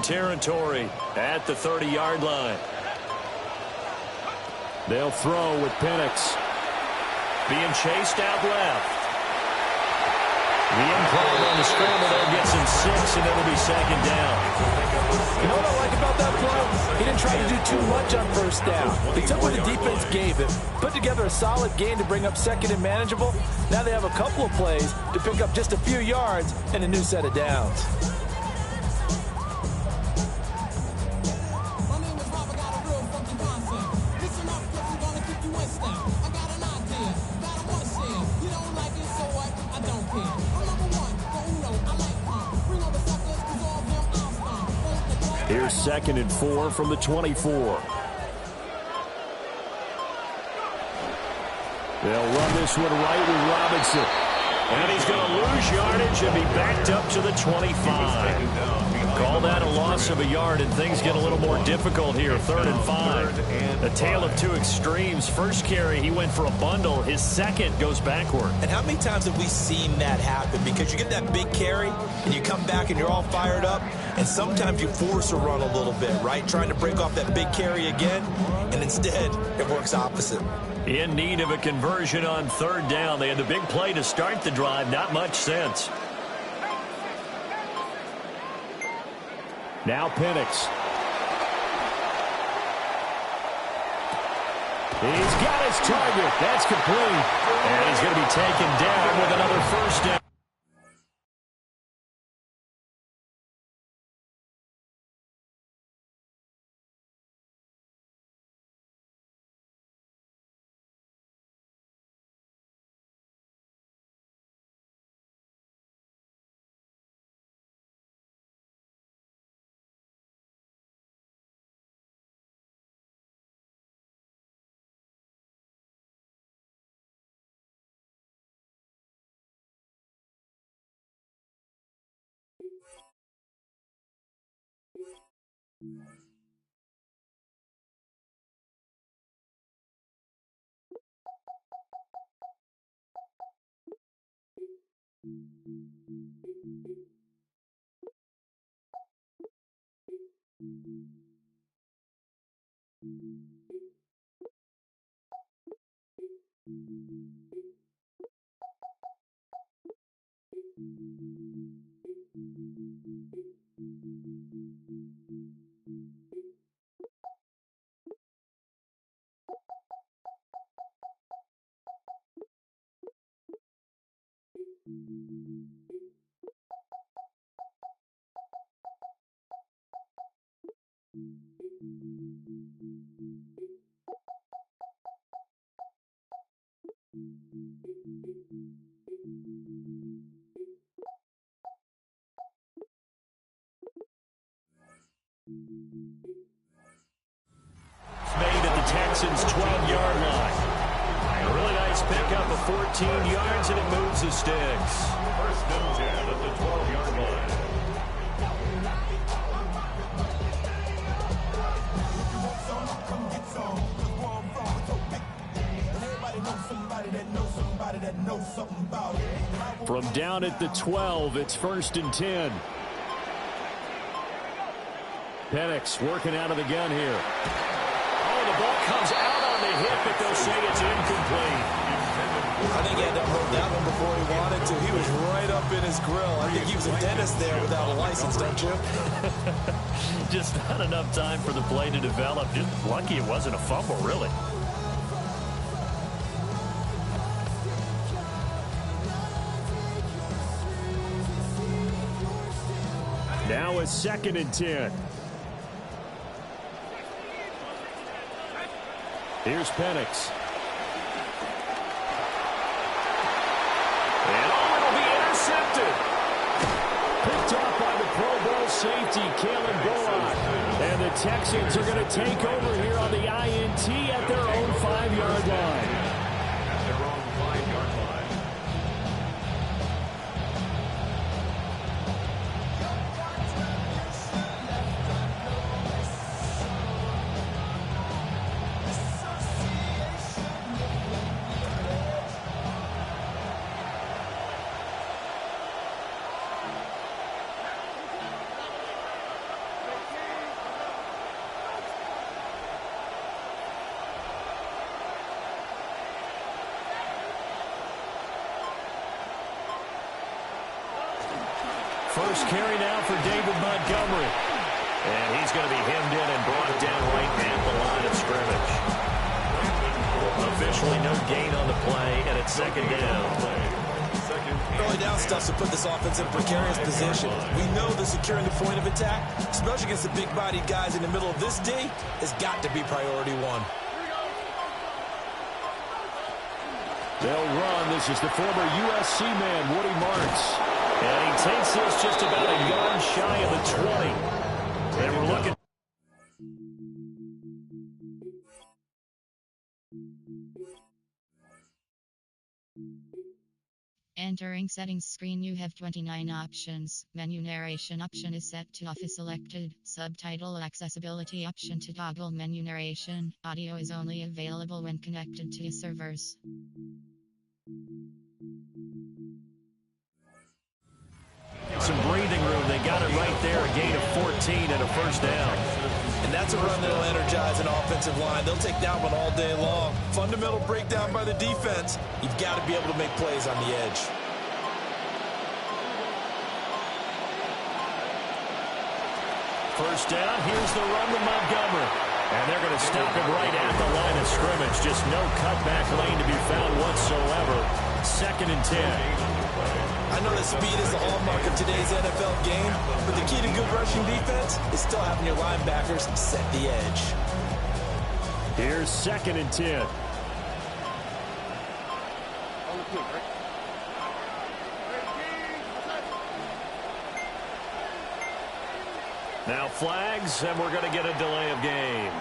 territory at the 30-yard line. They'll throw with Penix. Being chased out left. The in-call on the scramble there gets him 6, and it'll be second down. You know what I like about that play? He didn't try to do too much on first down. He took what the defense gave him, put together a solid game to bring up second and manageable. Now they have a couple of plays to pick up just a few yards and a new set of downs. Here's 2nd and 4 from the 24. They'll run this one right with Robinson. And he's going to lose yardage and be backed up to the 25. Call that a loss of a yard, and things get a little more difficult here. 3rd and 5. A tale of two extremes. First carry, he went for a bundle. His second goes backward. And how many times have we seen that happen? Because you get that big carry, and you come back and you're all fired up, and sometimes you force a run a little bit, right? Trying to break off that big carry again, and instead it works opposite. In need of a conversion on 3rd down. They had the big play to start the drive. Not much sense. Now Penix. He's got his target. That's complete. And he's going to be taken down with another first down. Made at the Texans' 12-yard line. A really nice pickup of 14 yards, and it moves the sticks. First and 10 at the 12-yard line. From down at the 12, it's 1st and 10. Penix working out of the gun here. Oh, the ball comes out on the hip, but they'll say it's incomplete. I think he had to hold that one before he wanted to. He was right up in his grill. I think he was a dentist there without a license, don't you? Just not enough time for the play to develop. Just lucky it wasn't a fumble, really. Now it's 2nd and 10. Here's Penix. And it'll be intercepted. Picked off by the Pro Bowl safety, Kalen Bullock. And the Texans are going to take over here on the INT at their own 5-yard line. First carry now for David Montgomery. And he's going to be hemmed in and brought down right at the line of scrimmage. Officially no gain on the play, and it's second down. Early down stuff to put this offense in a precarious position. We know that securing the point of attack, especially against the big-bodied guys in the middle of this D, has got to be priority one. They'll run. This is the former USC man, Woody Martz. And he takes this just about a yard shy of the 20. And we're looking. Entering settings screen, you have 29 options. Menu narration option is set to off is selected. Subtitle accessibility option to toggle menu narration. Audio is only available when connected to servers. Some breathing room. They got it right there. A gain of 14 and a first down. And that's a run that'll energize an offensive line. They'll take that one all day long. Fundamental breakdown by the defense. You've got to be able to make plays on the edge. First down. Here's the run to Montgomery. And they're going to stop him right at the line of scrimmage. Just no cutback lane to be found whatsoever. Second and 10. I know that speed is the hallmark of today's NFL game, but the key to good rushing defense is still having your linebackers set the edge. Here's second and 10. Now flags, and we're going to get a delay of game.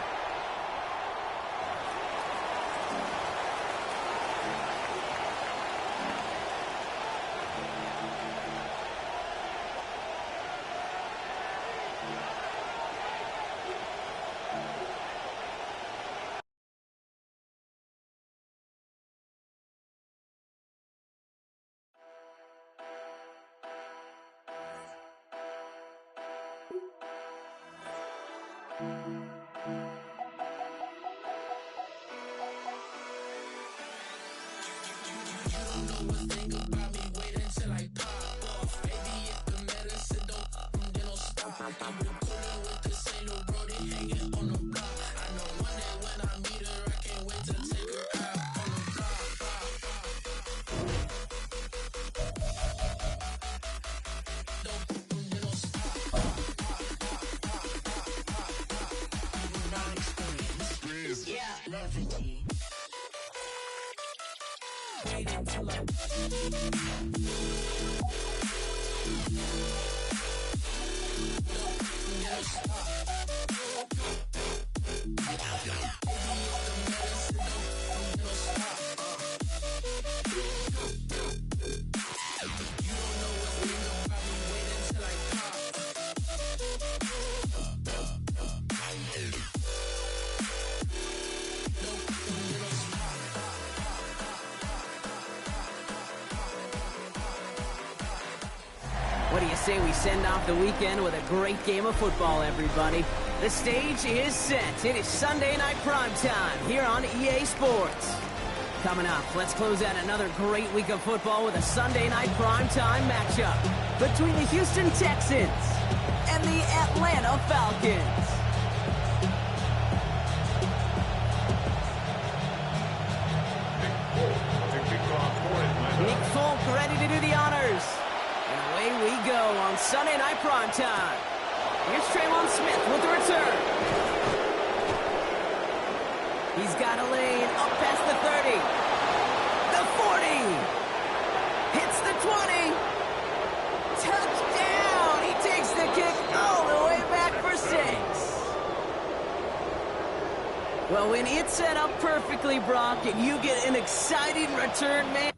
What do you say we send off the weekend with a great game of football, everybody? The stage is set. It is Sunday night primetime here on EA Sports. Coming up, let's close out another great week of football with a Sunday night primetime matchup between the Houston Texans and the Atlanta Falcons. Nick Folk ready to do the honors. And away we go on Sunday night primetime. Here's Traylon Smith with the return. He's got a lane up past the 30. The 40. Hits the 20. Touchdown. He takes the kick all the way back for 6. Well, when it's set up perfectly, Brock, and you get an exciting return, man.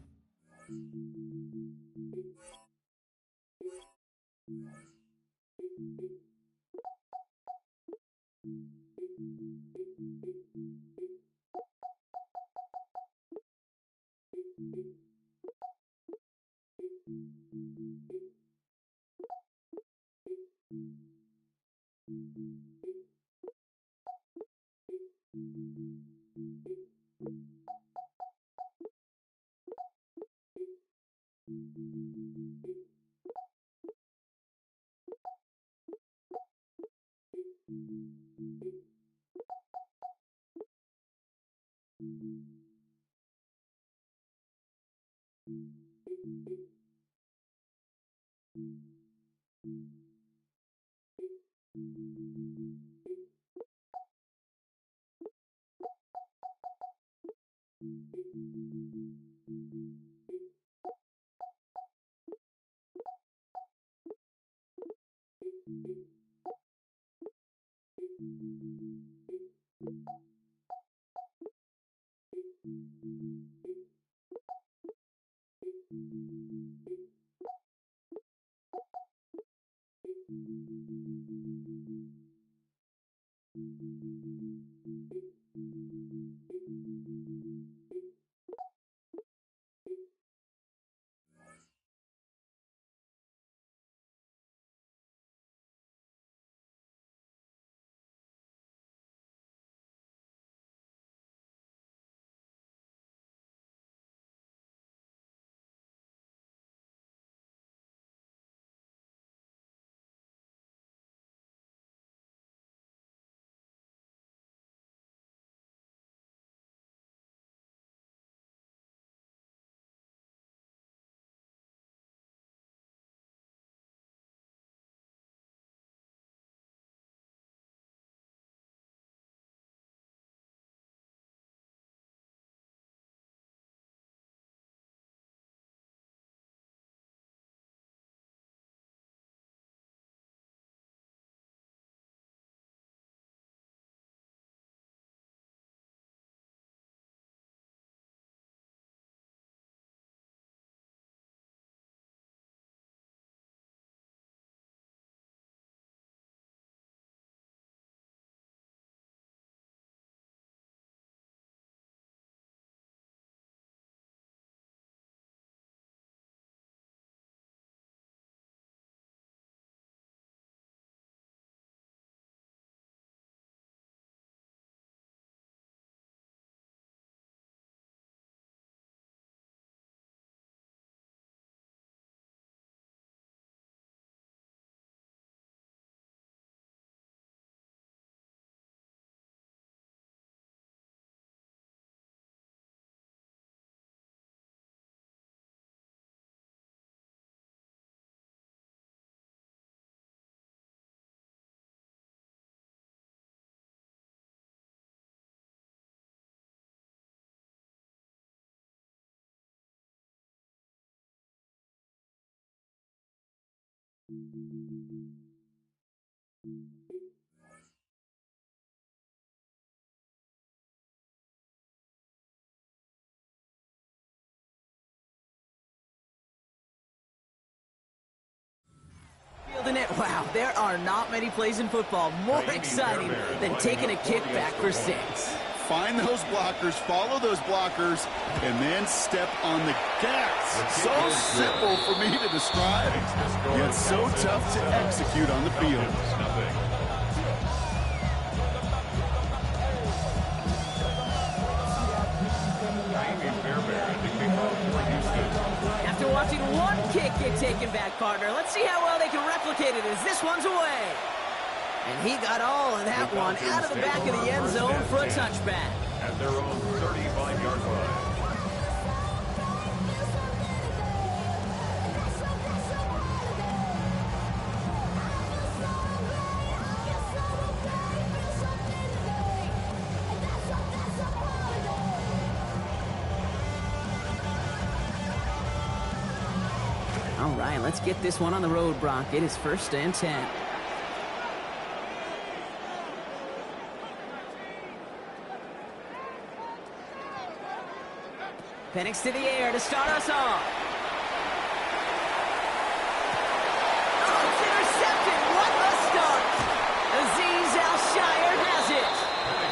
Wow, there are not many plays in football more exciting than taking a kickback for 6. Find those blockers, follow those blockers, and then step on the gas. So simple for me to describe, yet so tough to execute on the field. After watching one kick get taken back, partner, let's see how well they can replicate it as this one's away. And he got all of that one out of the back of the end zone for a touchback. At their own 35-yard line. All right, let's get this one on the road, Brock. It is 1st and 10. Penix to the air to start us off. Oh, it's intercepted. What a start. Azeez Al-Shaair has it.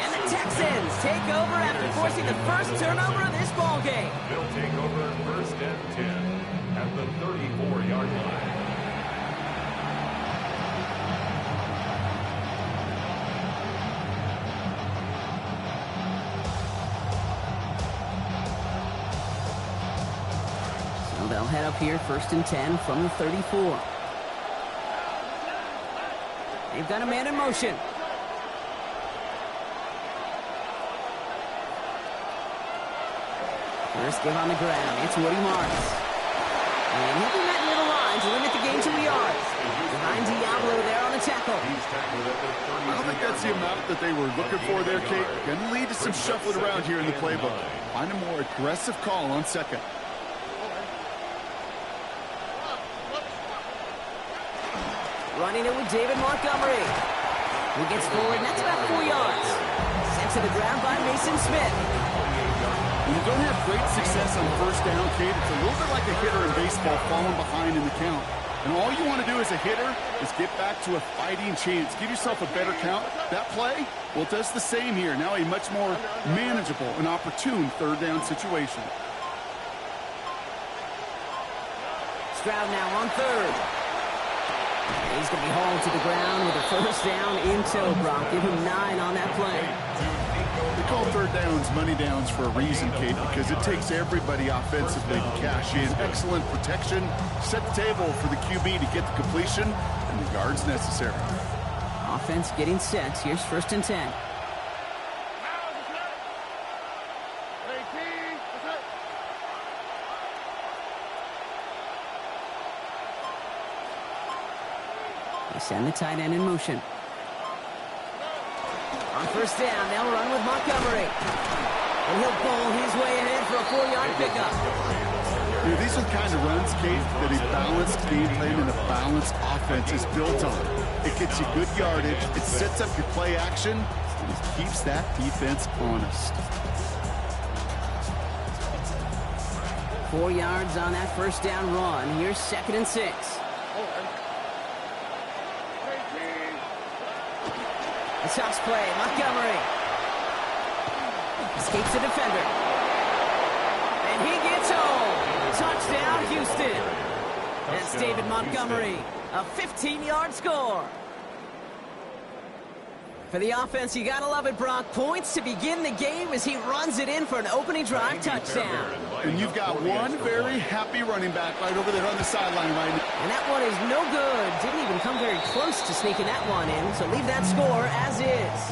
And the Texans take over after forcing the first turnover of this ball game. They'll take over 1st and 10 at the 34-yard line. They'll head up here 1st and 10 from the 34. They've got a man in motion. First give on the ground. It's Woody Marks. And he'll be met near the line going to limit the gain to a yard. Behind Diablo there on the tackle. I don't think that's the amount that they were looking for there, Kate. Going to lead to some shuffling around here in the playbook. Find a more aggressive call on second. Running it with David Montgomery. He gets forward, and that's about 4 yards. Sent to the ground by Mason Smith. When you don't have great success on first down, Kate, it's a little bit like a hitter in baseball falling behind in the count. And all you want to do as a hitter is get back to a fighting chance. Give yourself a better count. That play, well, it does the same here. Now a much more manageable and opportune third down situation. Stroud now on third. He's going to be hauled to the ground with a first down in tow, Brock. Give him 9 on that play. They call third downs money downs for a reason, Kate, because it takes everybody offensively to cash in. Excellent protection, set the table for the QB to get the completion and the yards necessary. Offense getting set. Here's 1st and 10. They send the tight end in motion. On first down, they'll run with Montgomery. And he'll bowl his way ahead for a 4-yard pickup. These are the kind of runs, Kate, that a balanced game plan and a balanced offense is built on. It gets you good yardage, it sets up your play action, and it keeps that defense honest. 4 yards on that first down run. Here's 2nd and 6. The toss play, Montgomery. Escapes the defender. And he gets home. Touchdown, Houston. That's David Montgomery. A 15-yard score. For the offense, you gotta love it, Brock. Points to begin the game as he runs it in for an opening drive touchdown. And you've got one very happy running back right over there on the sideline right now. And that one is no good. Didn't even come very close to sneaking that one in, so leave that score as is.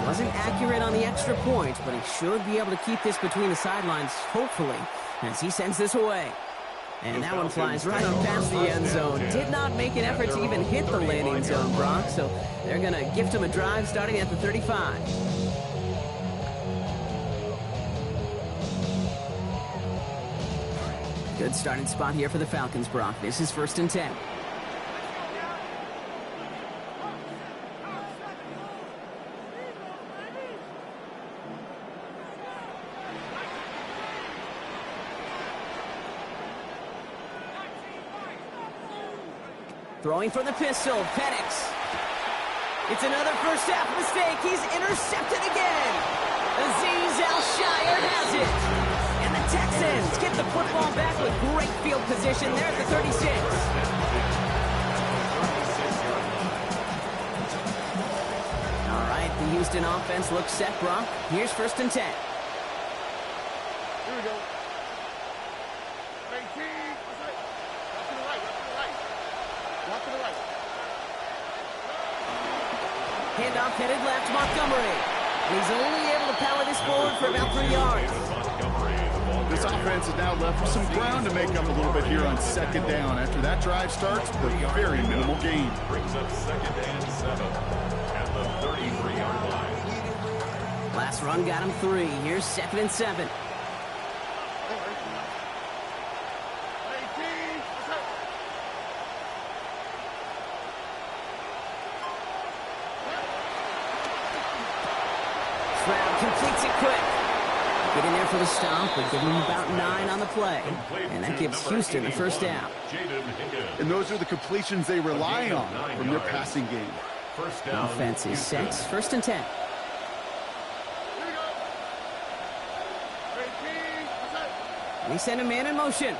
Wasn't accurate on the extra point, but he should be able to keep this between the sidelines, hopefully, as he sends this away. And that one flies right on past the end zone. Did not make an effort to even hit the landing zone, Brock, so they're going to gift him a drive starting at the 35. Good starting spot here for the Falcons, Brock. This is 1st and 10. Throwing from the pistol, Penix. It's another first half mistake. He's intercepted again. Azeez Al-Shaair has it. And the Texans get the football back with great field position there at the 36. All right, the Houston offense looks set, Brock. Here's 1st and 10. Here we go. 19. Walk to the right. Walk to the right. Handoff headed left, Montgomery. And he's only able to power this forward for about 3 yards. This offense is now left with some ground to make up a little bit here on 2nd down. After that drive starts, a very minimal gain. Brings up 2nd and 7 at the 33-yard line. Last run got him 3. Here's 2nd and 7. Stroud completes it quick. Get in there for the stop, but give him about 9 on the play. And that gives Houston the first down. And those are the completions they rely on from their passing game. First down. Offense is set. 1st and 10. They send a man in motion.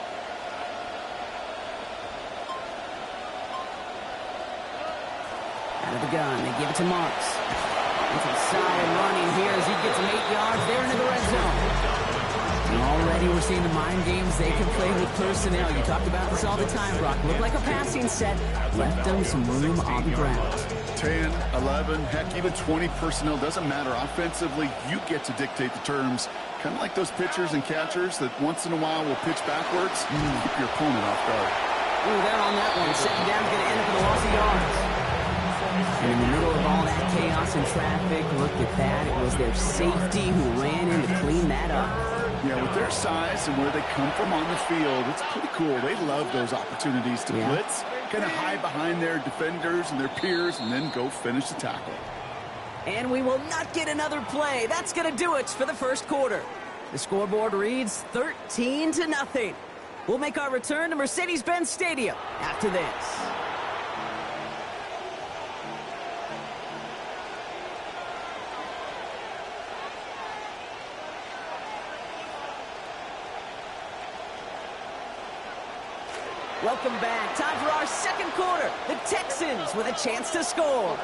Out of the gun, they give it to Marks. It's a solid running here as he gets him 8 yards there into the red zone. And already we're seeing the mind games they can play with personnel. You talked about this all the time, Brock. Looked like a passing set. Left them some room on the ground. 10, 11, heck, even 20 personnel, doesn't matter. Offensively, you get to dictate the terms. Kind of like those pitchers and catchers that once in a while will pitch backwards, keep your opponent off guard. Ooh, they're on that one. Second down's going to end up with a loss of yards. And in the middle of all that chaos and traffic, look at that. It was their safety who ran in to clean that up. Yeah, with their size and where they come from on the field, it's pretty cool. They love those opportunities to blitz, kind of hide behind their defenders and their peers, and then go finish the tackle. And we will not get another play. That's going to do it for the first quarter. The scoreboard reads 13-0. We'll make our return to Mercedes-Benz Stadium after this. Welcome back. Time for our second quarter. The Texans with a chance to score.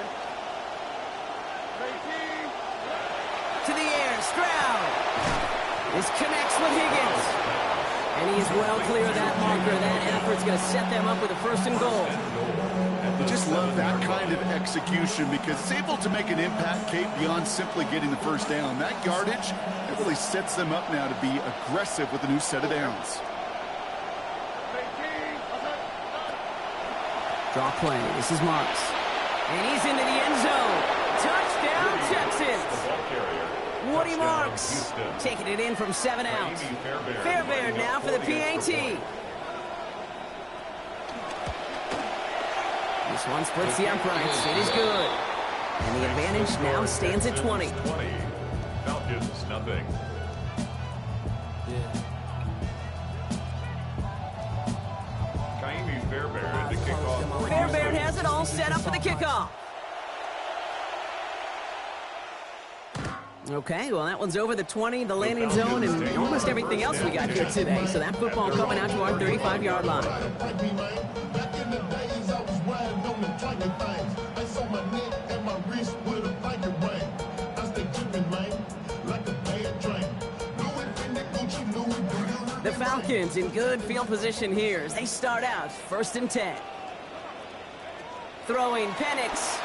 To the air, Stroud. This connects with Higgins. And he is well clear of that marker. That effort's going to set them up with a first and goal. I just love that kind of execution because it's able to make an impact, Kate, beyond simply getting the first down. That yardage, it really sets them up now to be aggressive with a new set of downs. Draw play. This is Marks. And he's into the end zone. Touchdown, Texans. Woody Marks taking it in from 7 out. Fairbairn now for the PAT. This one splits the uprights. It is good. And the advantage now stands at 20. Falcons, nothing. Fairbairn, the kickoff. Fairbairn has it all set up for the kickoff. Okay, well, that one's over the 20, the landing zone, and almost everything else we got here today. So that football coming out to our 35-yard line. The Falcons in good field position here as they start out 1st and 10. Throwing Penix.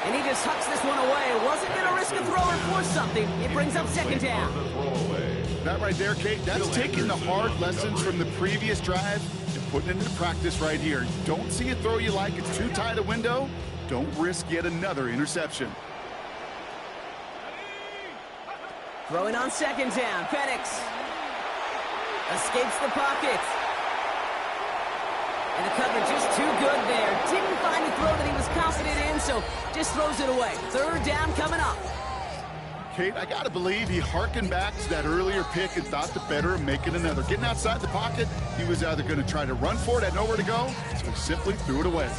And he just hucks this one away. Wasn't going to risk a throw or force something. It brings up 2nd down. That right there, Kate, that's taking the hard lessons from the previous drive and putting it into practice right here. Don't see a throw you like. It's too tight a window. Don't risk yet another interception. Throwing on 2nd down. Penix escapes the pocket. And the coverage is too good there. Didn't find a throw that he was confident in, so just throws it away. 3rd down coming up. Kate, I got to believe he harkened back to that earlier pick and thought the better of making another. Getting outside the pocket, he was either going to try to run for it, had nowhere to go, so he simply threw it away.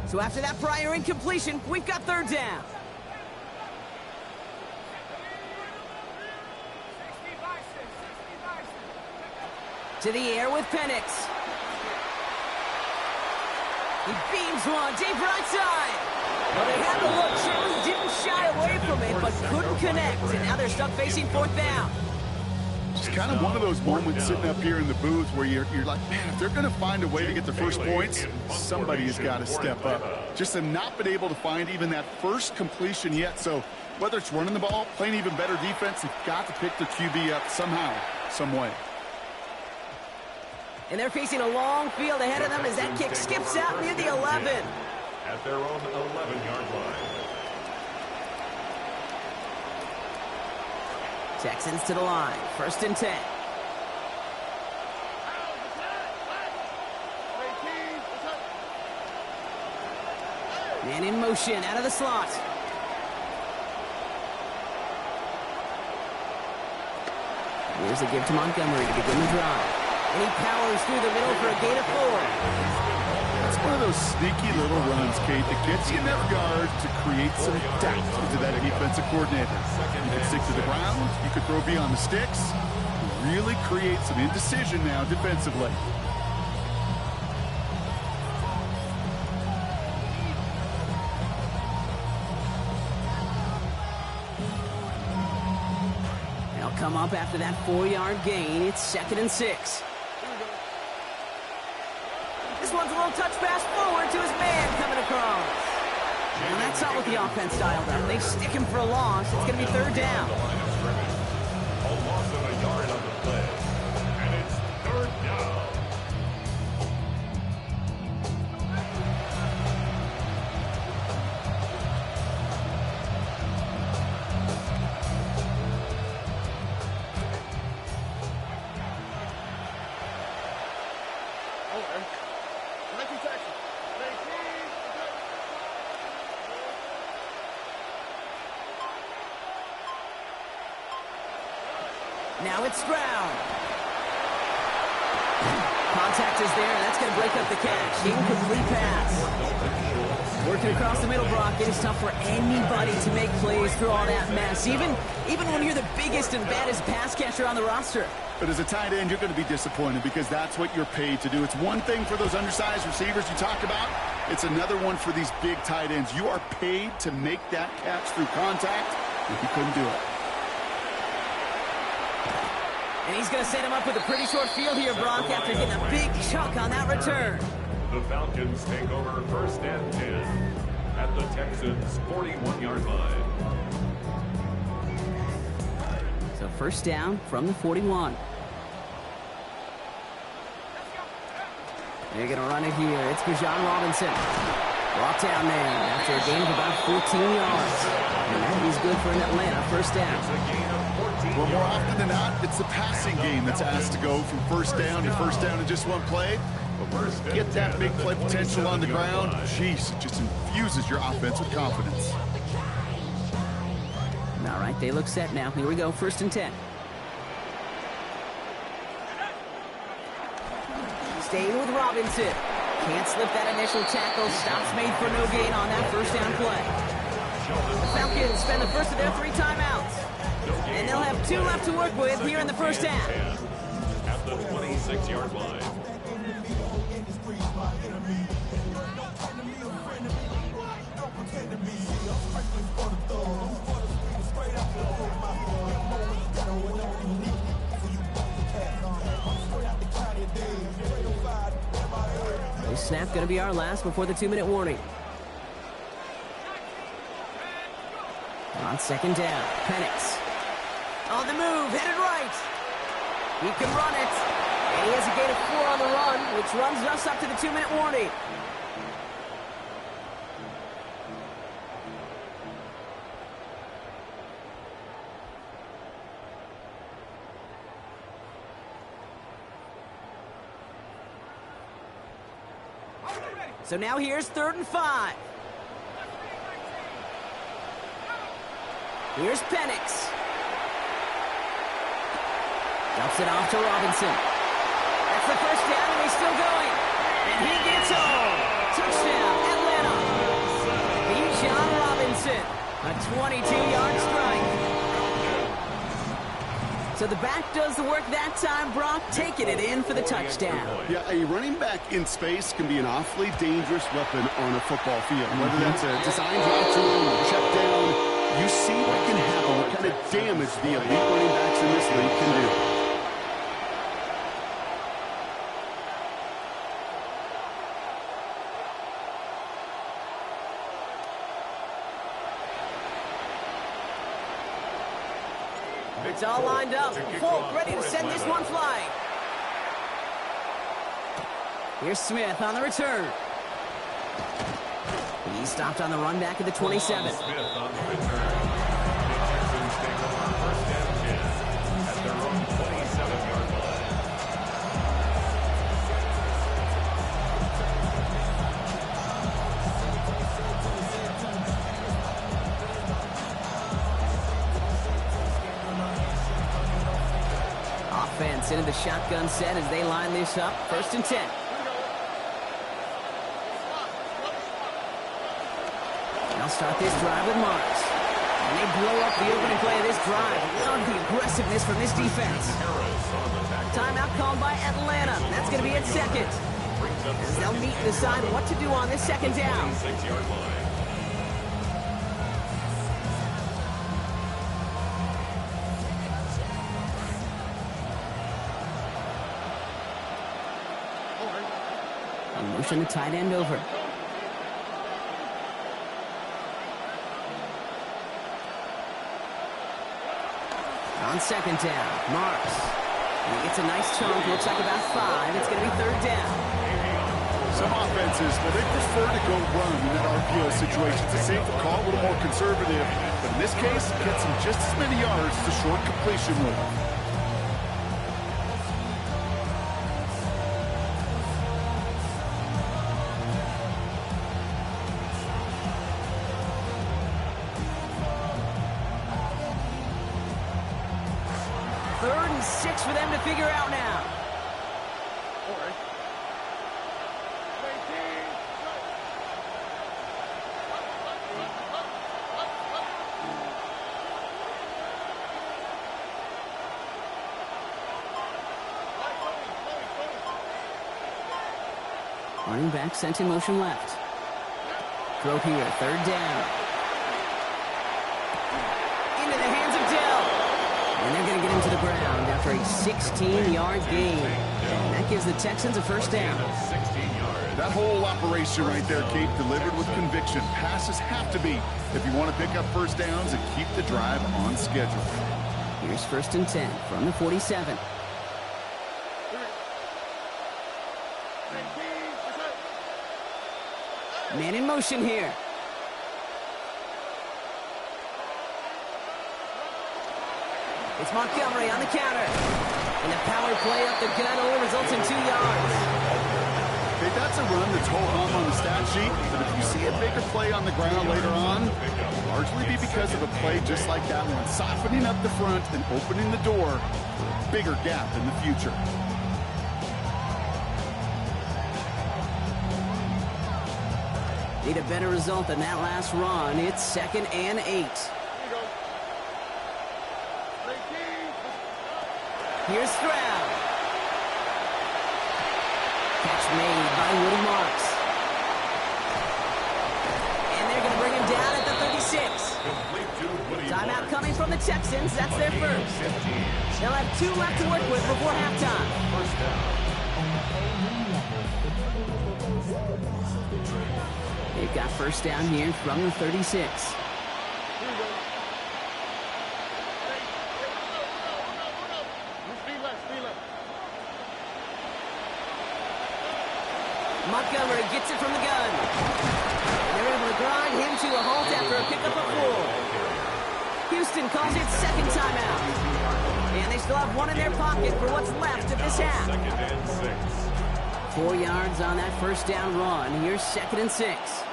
So after that prior incompletion, we've got 3rd down. To the air with Penix. He beams one, deep right side. Well, they had the look. Shirley didn't shy away from it, but couldn't connect. And now they're stuck facing 4th down. It's kind of one of those moments sitting up here in the booth where you're like, man, if they're going to find a way to get the first points, somebody has got to step up. Just to not been able to find even that first completion yet. So whether it's running the ball, playing even better defense, they've got to pick their QB up somehow, some way. And they're facing a long field ahead of them as that kick skips out near the 11. At their own 11-yard line. Texans to the line. 1st and 10. Man in motion out of the slot. Here's a give to Montgomery to begin the drive. And he powers through the middle for a gain of 4. That's one of those sneaky little runs, Kate, that gets you in that regard to create some doubt into that defensive coordinator. You can stick to the ground. You could throw beyond the sticks. Really create some indecision now defensively. come up after that 4-yard gain. It's 2nd and 6. This one's a little touch pass forward to his man coming across. And that's not what the offense dialed up. They stick him for a loss. It's going to be 3rd down. A loss of a yard on the play. And it's 3rd down. Now it's Stroud. Contact is there, and that's going to break up the catch. Incomplete pass. Working across the middle, Brock. It is tough for anybody to make plays through all that mess, even when you're the biggest and baddest pass catcher on the roster. But as a tight end, you're going to be disappointed because that's what you're paid to do. It's one thing for those undersized receivers you talked about. It's another one for these big tight ends. You are paid to make that catch through contact, and he couldn't do it. And he's going to set him up with a pretty short field here, Brock, after getting a big chunk on that return. The Falcons take over 1st and 10 at the Texans' 41-yard line. So 1st down from the 41. They're going to run it here. It's Bijan Robinson. Brought down there after a gain of about 14 yards. And that is good for an Atlanta 1st down. Well, more often than not, it's the passing game that's asked to go from 1st down to 1st down in just one play. Get that big play potential on the ground. Jeez, it just infuses your offense with confidence. All right, they look set now. Here we go, 1st and 10. Staying with Robinson. Can't slip that initial tackle. Stops made for no gain on that 1st down play. The Falcons spend the first of their 3 timeouts. And they'll have 2 left to work with here in the 1st half. At the 26-yard line. This snap going to be our last before the 2-minute warning. On 2nd down, Penix. On the move, headed right. He can run it. And he has a gain of 4 on the run, which runs us up to the 2-minute warning. So now here's 3rd and 5. Here's Penix. Dumps it off to Robinson. That's the 1st down, and he's still going. And he gets home. Touchdown, Atlanta. Bijan Robinson. A 22-yard strike. So the back does the work that time, Brock, taking it in for the touchdown. Yeah, a running back in space can be an awfully dangerous weapon on a football field. Whether that's a design route to him or check down, you see what can happen, what kind of damage the elite running backs in this league can do. It's all lined up. Folk ready to send this one flying. Here's Smith on the return. He stopped on the run back at the 27. Smith on the return. The Texans take over 1st and 10 at their own 27-yard line. Offense into the shotgun set as they line this up. 1st and 10. They'll start this drive with Marks. And they blow up the opening play of this drive. Love the aggressiveness from this defense. Timeout called by Atlanta. That's going to be at 2nd. As they'll meet and decide what to do on this 2nd down. 6-yard line. A motion the tight end over. On second down, Marks. And he gets a nice chunk, looks like about 5. It's going to be third down. Some offenses, well, they prefer to go run in that RPO situation. It's a safer call, a little more conservative. But in this case, gets him just as many yards as the short completion would. Third and 6 for them to figure out now. Running back sent in motion left. Throw here, third down. Into the hands of Dell. And they're going to get him to the ground after a 16-yard gain. And that gives the Texans a first down. That whole operation right there, Kate, delivered with conviction. Passes have to be if you want to pick up first downs and keep the drive on schedule. Here's first and 10 from the 47. Man in motion here. It's Montgomery on the counter. And the power play up the gut only results in 2 yards. Hey, that's a run that's ho-hum on the stat sheet, but if you see a bigger play on the ground later on, it'll largely be because of a play just like that one, softening up the front and opening the door for a bigger gap in the future. Need a better result than that last run. It's 2nd and 8. Here's Stroud. Catch made by Woody Marks. And they're going to bring him down at the 36. Timeout coming from the Texans. That's their first. They'll have 2 left to work with before halftime. First down. They've got first down here from the 36. Montgomery gets it from the gun. They're able to grind him to a halt after a pickup of 4. Houston calls it second timeout. And they still have 1 in their pocket for what's left of this half. 4 yards on that first down run. Here's 2nd and 6.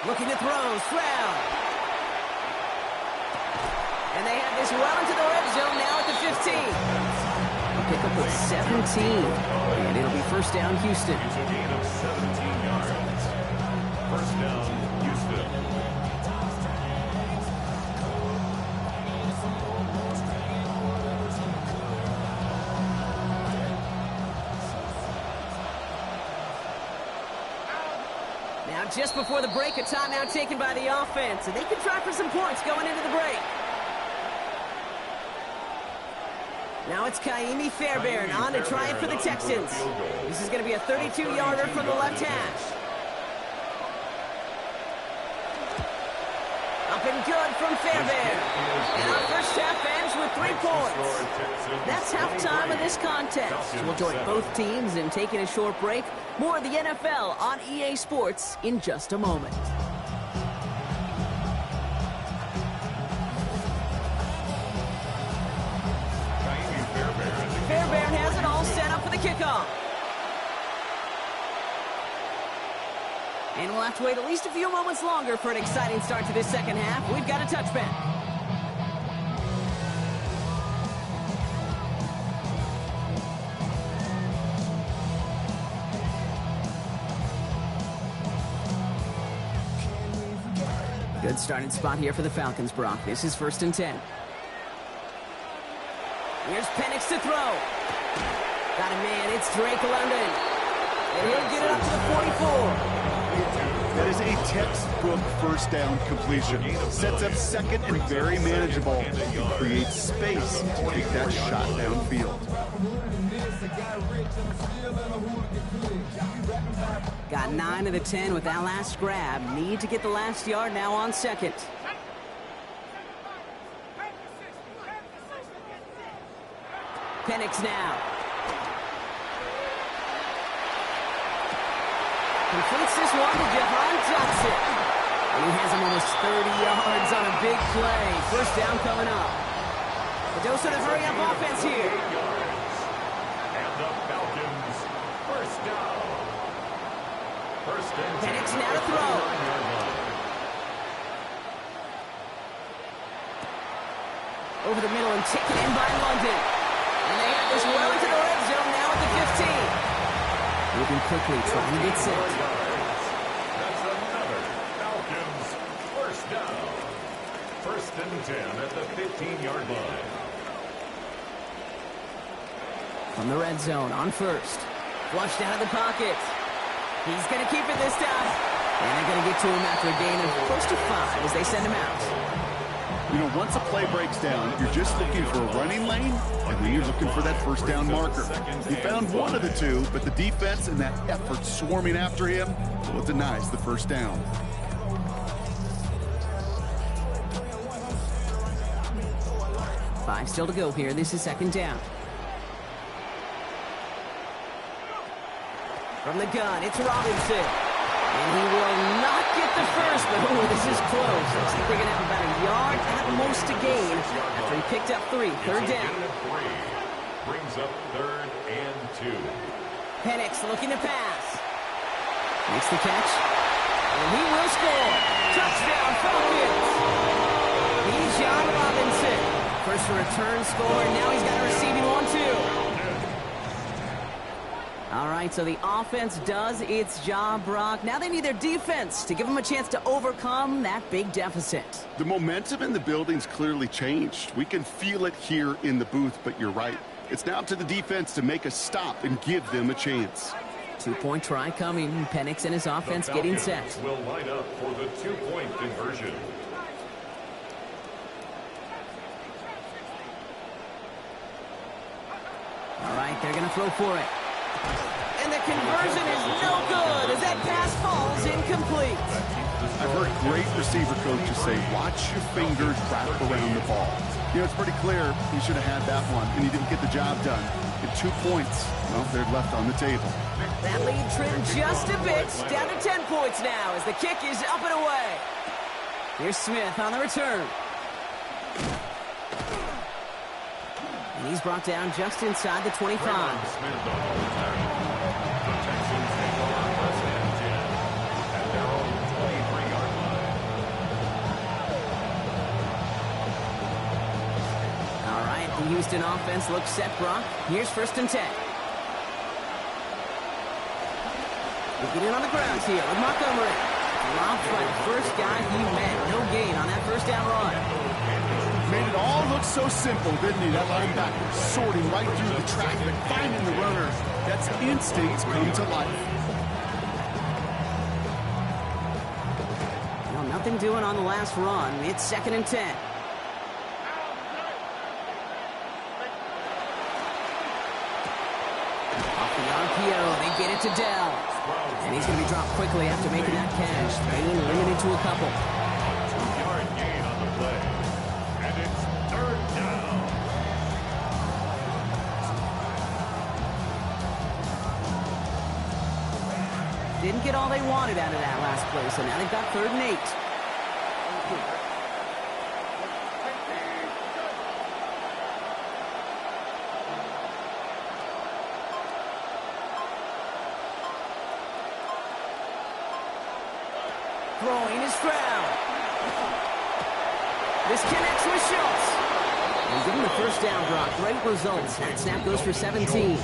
Looking to throw, Stroud. And they have this well into the red zone now at the 15. A pickup of 17. And it'll be first down, Houston. It's a gain of 17 yards. First down, Houston. Now, just before the break, a timeout taken by the offense, and they can try for some points going into the break. Now it's Kaimi Fairbairn on to try it for the Texans. This is going to be a 32-yarder from the left hash. Up and good from Fairbairn. And our first half ends with 3 points. That's halftime of this contest. We'll join both teams in taking a short break. More of the NFL on EA Sports in just a moment. Fairbairn has it all set up for the kickoff. And we'll have to wait at least a few moments longer for an exciting start to this second half. We've got a touchback. Good starting spot here for the Falcons, Brock. This is 1st and 10. Here's Penix to throw. Got a man, it's Drake London. And he'll get it up to the 44. That is a textbook first down completion. Sets up second and very manageable. And creates space to take that shot downfield. Got 9 of the 10 with that last grab. Need to get the last yard now on 2nd. Penix now. Completes this one to Jahan Dotson. And he has him almost 30 yards on a big play. First down coming up. The Dosa to hurry up offense here. And the Falcons, first down. First and 10. Penix now to throw. Over the middle and taken in by London. And they have this well into the red zone now at the 15. Moving quickly, trying to get set. That's another Falcons first down. First and 10 at the 15-yard line. From the red zone on 1st. Flushed out of the pocket. He's going to keep it this time. And they're going to get to him after a gain of close to 5 as they send him out. You know, once a play breaks down, you're just looking for a running lane, and then you're looking for that first down marker. He found one of the two, but the defense and that effort swarming after him, well, it denies the first down. Five still to go here. This is 2nd down. From the gun, it's Robinson. And he will not get the first, but oh, this is close. Looks like they're going to have about a yard at most to gain after he picked up 3. 3rd down. Brings up 3rd and 2. Penix looking to pass. Makes the catch. And he will score. Touchdown, Falcons. Bijan Robinson. First return score, and now he's got a receiving one, too. All right, so the offense does its job, Brock. Now they need their defense to give them a chance to overcome that big deficit. The momentum in the building's clearly changed. We can feel it here in the booth, but you're right. It's now to the defense to make a stop and give them a chance. 2-point try coming. Penix and his offense getting set. Will line up for the 2-point conversion. All right, they're going to throw for it. And the conversion is no good as that pass falls incomplete. I've heard great receiver coaches say, watch your fingers wrap around the ball. You know, it's pretty clear he should have had that one, and he didn't get the job done. And 2 points, well, they're left on the table. That lead trimmed just a bit, down to 10 points now as the kick is up and away. Here's Smith on the return. And he's brought down just inside the 25. Smith on the tackle. The Texans take over first and 10 at their own 23-yard line. All right, the Houston offense looks set, Brock. Here's 1st and 10. We'll get in on the ground here with Montgomery. Dropped by the first guy he met. No gain on that first down run. Made it all look so simple, didn't he? That linebacker sorting right through the traffic, finding the runner. That's instincts come to life. Well, nothing doing on the last run. It's 2nd and 10. Off the RPO, they get it to Dell. And he's going to be dropped quickly after making that catch. Being limited to a couple. 2-yard gain on the play. And it's 3rd down. Didn't get all they wanted out of that last play, so now they've got 3rd and 8. Throwing is Stroud. This connects with Schultz. And give him the first down, Brock. Great results. That snap goes for 17.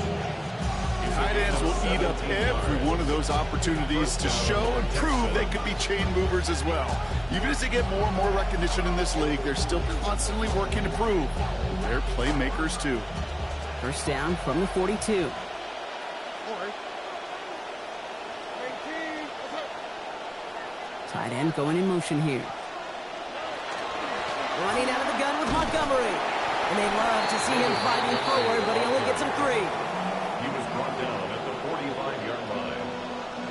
Tight ends will eat up every one of those opportunities to show and prove they could be chain movers as well. Even as they get more and more recognition in this league, they're still constantly working to prove they're playmakers too. First down from the 42. Tight end going in motion here. Running out of the gun with Montgomery. And they love to see him fighting forward, but he only gets him 3. He was brought down at the 45-yard line.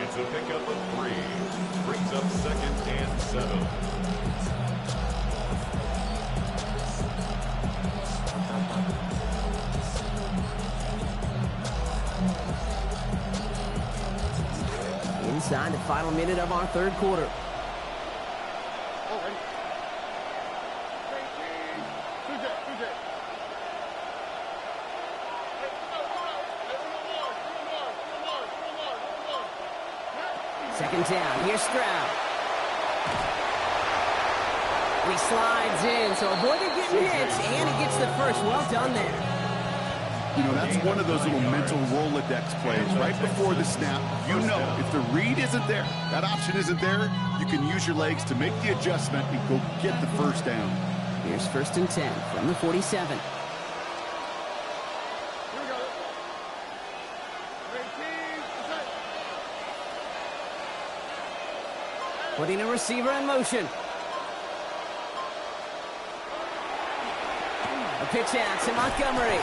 It's a pickup of 3. Brings up 2nd and 7. Inside the final minute of our third quarter. Second down. Here's Stroud. And he slides in, so avoided getting hit, and he gets the first. Well done there. You know, that's one of those little mental Rolodex plays. Right before the snap, you know if the read isn't there, that option isn't there, you can use your legs to make the adjustment and go get the first down. Here's 1st and 10 from the 47. Putting a receiver in motion. A pitch out to Montgomery.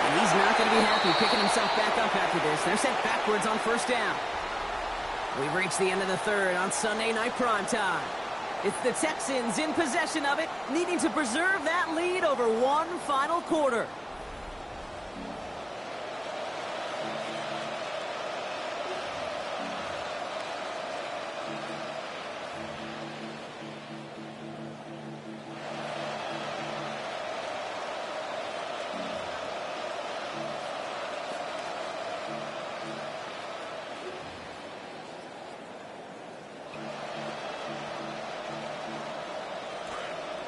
And he's not going to be happy picking himself back up after this. They're sent backwards on first down. We've reached the end of the third on Sunday Night Primetime. It's the Texans in possession of it, needing to preserve that lead over one final quarter.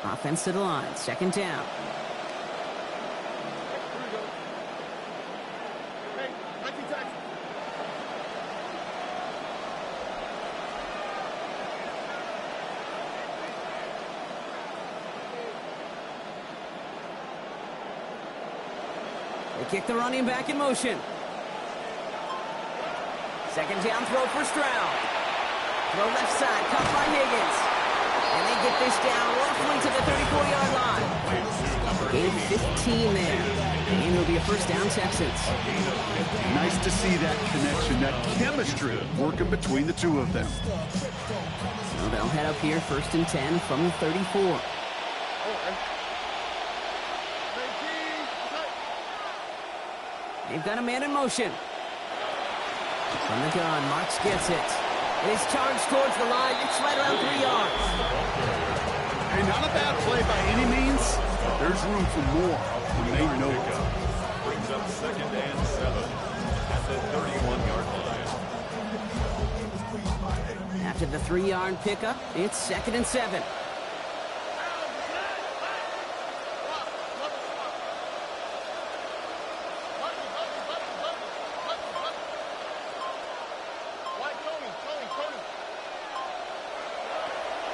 Offense to the line, 2nd down. They kick the running back in motion. 2nd down throw for Stroud. Throw left side, caught by Higgins. And they get this down roughly to the 34-yard line. Gain 15 there. And it'll be a first down, Texans. Nice to see that connection, that chemistry working between the two of them. So they'll head up here, 1st and 10 from the 34. They've got a man in motion. From the gun, Marks gets it. And he's charged towards the line. It's right around 3 yards. Hey, not a bad play by any means. There's room for more when they know it. Brings up 2nd and 7 at the 31-yard line. After the 3-yard pickup, it's 2nd and 7.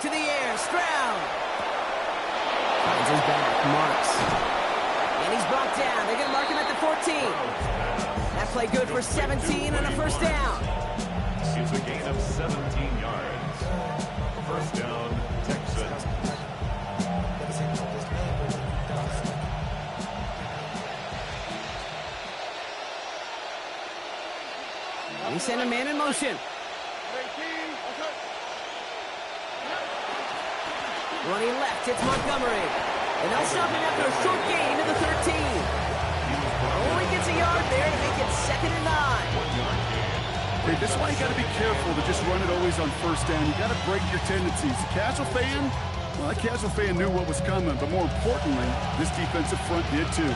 To the air, Stroud. Finds his back, Marks. And he's brought down. They're going to mark him at the 14. That play good for 17 and a first down. It's a gain of 17 yards. First down, Texans. They send a man in motion. Running left, it's Montgomery. And they'll stop him after a short gain to the 13. Only gets a yard there to make it 2nd and 9. Hey, this is why you got to be careful to just run it always on first down. You got to break your tendencies. The casual fan, well, that casual fan knew what was coming, but more importantly, this defensive front did too.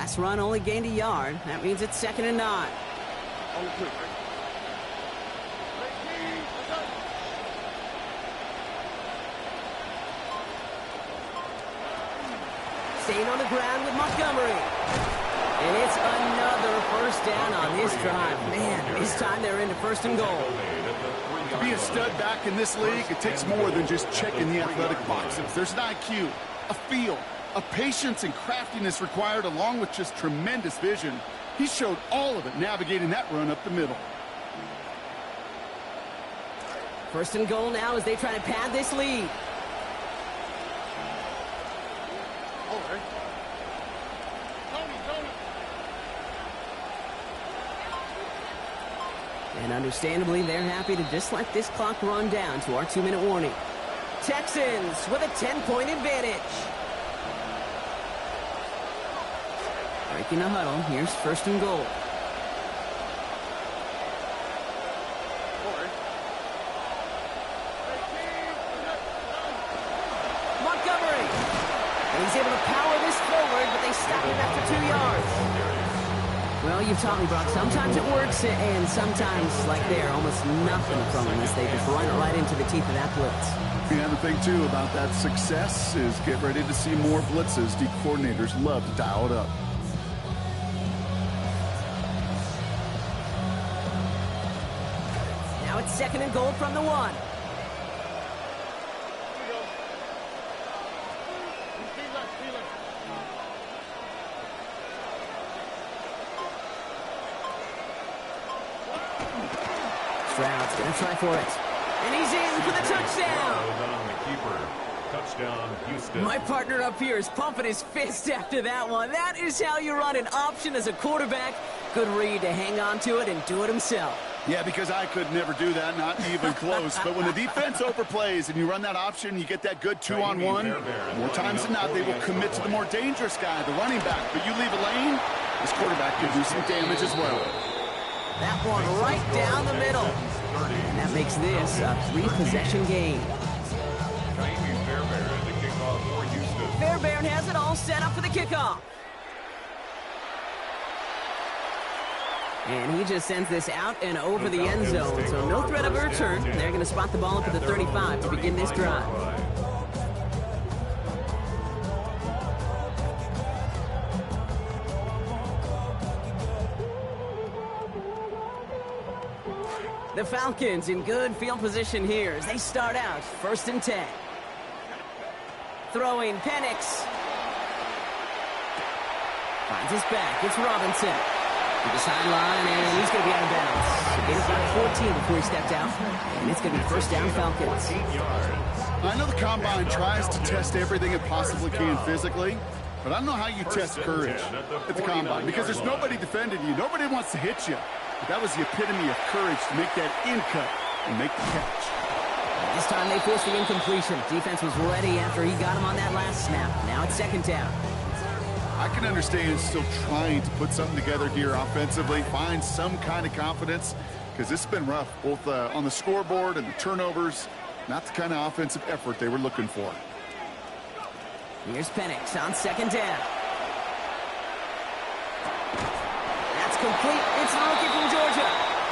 Last run only gained a yard. That means it's 2nd and 9. Staying on the ground with Montgomery. And it's another first down on this drive. Man, this time they're into 1st and goal. To be a stud back in this league, it takes more than just checking the athletic boxes. There's an IQ, a feel, a patience and craftiness required, along with just tremendous vision. He showed all of it navigating that run up the middle. 1st and goal now as they try to pad this lead. And understandably, they're happy to just let this clock run down to our 2-minute warning. Texans with a 10-point advantage. Breaking the huddle. Here's 1st and goal. Montgomery. And he's able to power this forward, but they stop him after 2 yards. Well, you've taught me, Brock. Sometimes it works, and sometimes, like there, almost nothing from them as they just run it right into the teeth of that blitz. The other thing, too, about that success is get ready to see more blitzes. The coordinators love to dial it up. Now it's 2nd and goal from the 1. Stroud's going to try for it. And he's in for the touchdown. Touchdown, Houston. My partner up here is pumping his fist after that one. That is how you run an option as a quarterback. Good read to hang on to it and do it himself. Yeah, because I could never do that, not even close. But when the defense overplays and you run that option, you get that good 2-on-1. More times than not, they will commit to the more dangerous guy, the running back. But you leave a lane, this quarterback can do some damage as well. That one right down the middle. And that makes this a 3-possession game. Fairbairn has it all set up for the kickoff. And he just sends this out and over the end zone. So no threat of a return. They're going to spot the ball up at the 35 to begin this drive. The Falcons in good field position here as they start out 1st and 10. Throwing Penix. Finds his back. It's Robinson. To the sideline, and he's going to be out of bounds. So gain about 14 before he stepped out. And it's going to be 1st down Falcons. I know the Combine tries to test everything it possibly can physically, but I don't know how you test courage at the Combine because there's nobody defending you. Nobody wants to hit you. But that was the epitome of courage to make that in cut and make the catch. This time they forced the incompletion. Defense was ready after he got him on that last snap. Now it's 2nd down. I can understand still trying to put something together here offensively, find some kind of confidence, because this has been rough, both on the scoreboard and the turnovers. Not the kind of offensive effort they were looking for. Here's Penix on 2nd down. That's complete. It's the rookie from Georgia.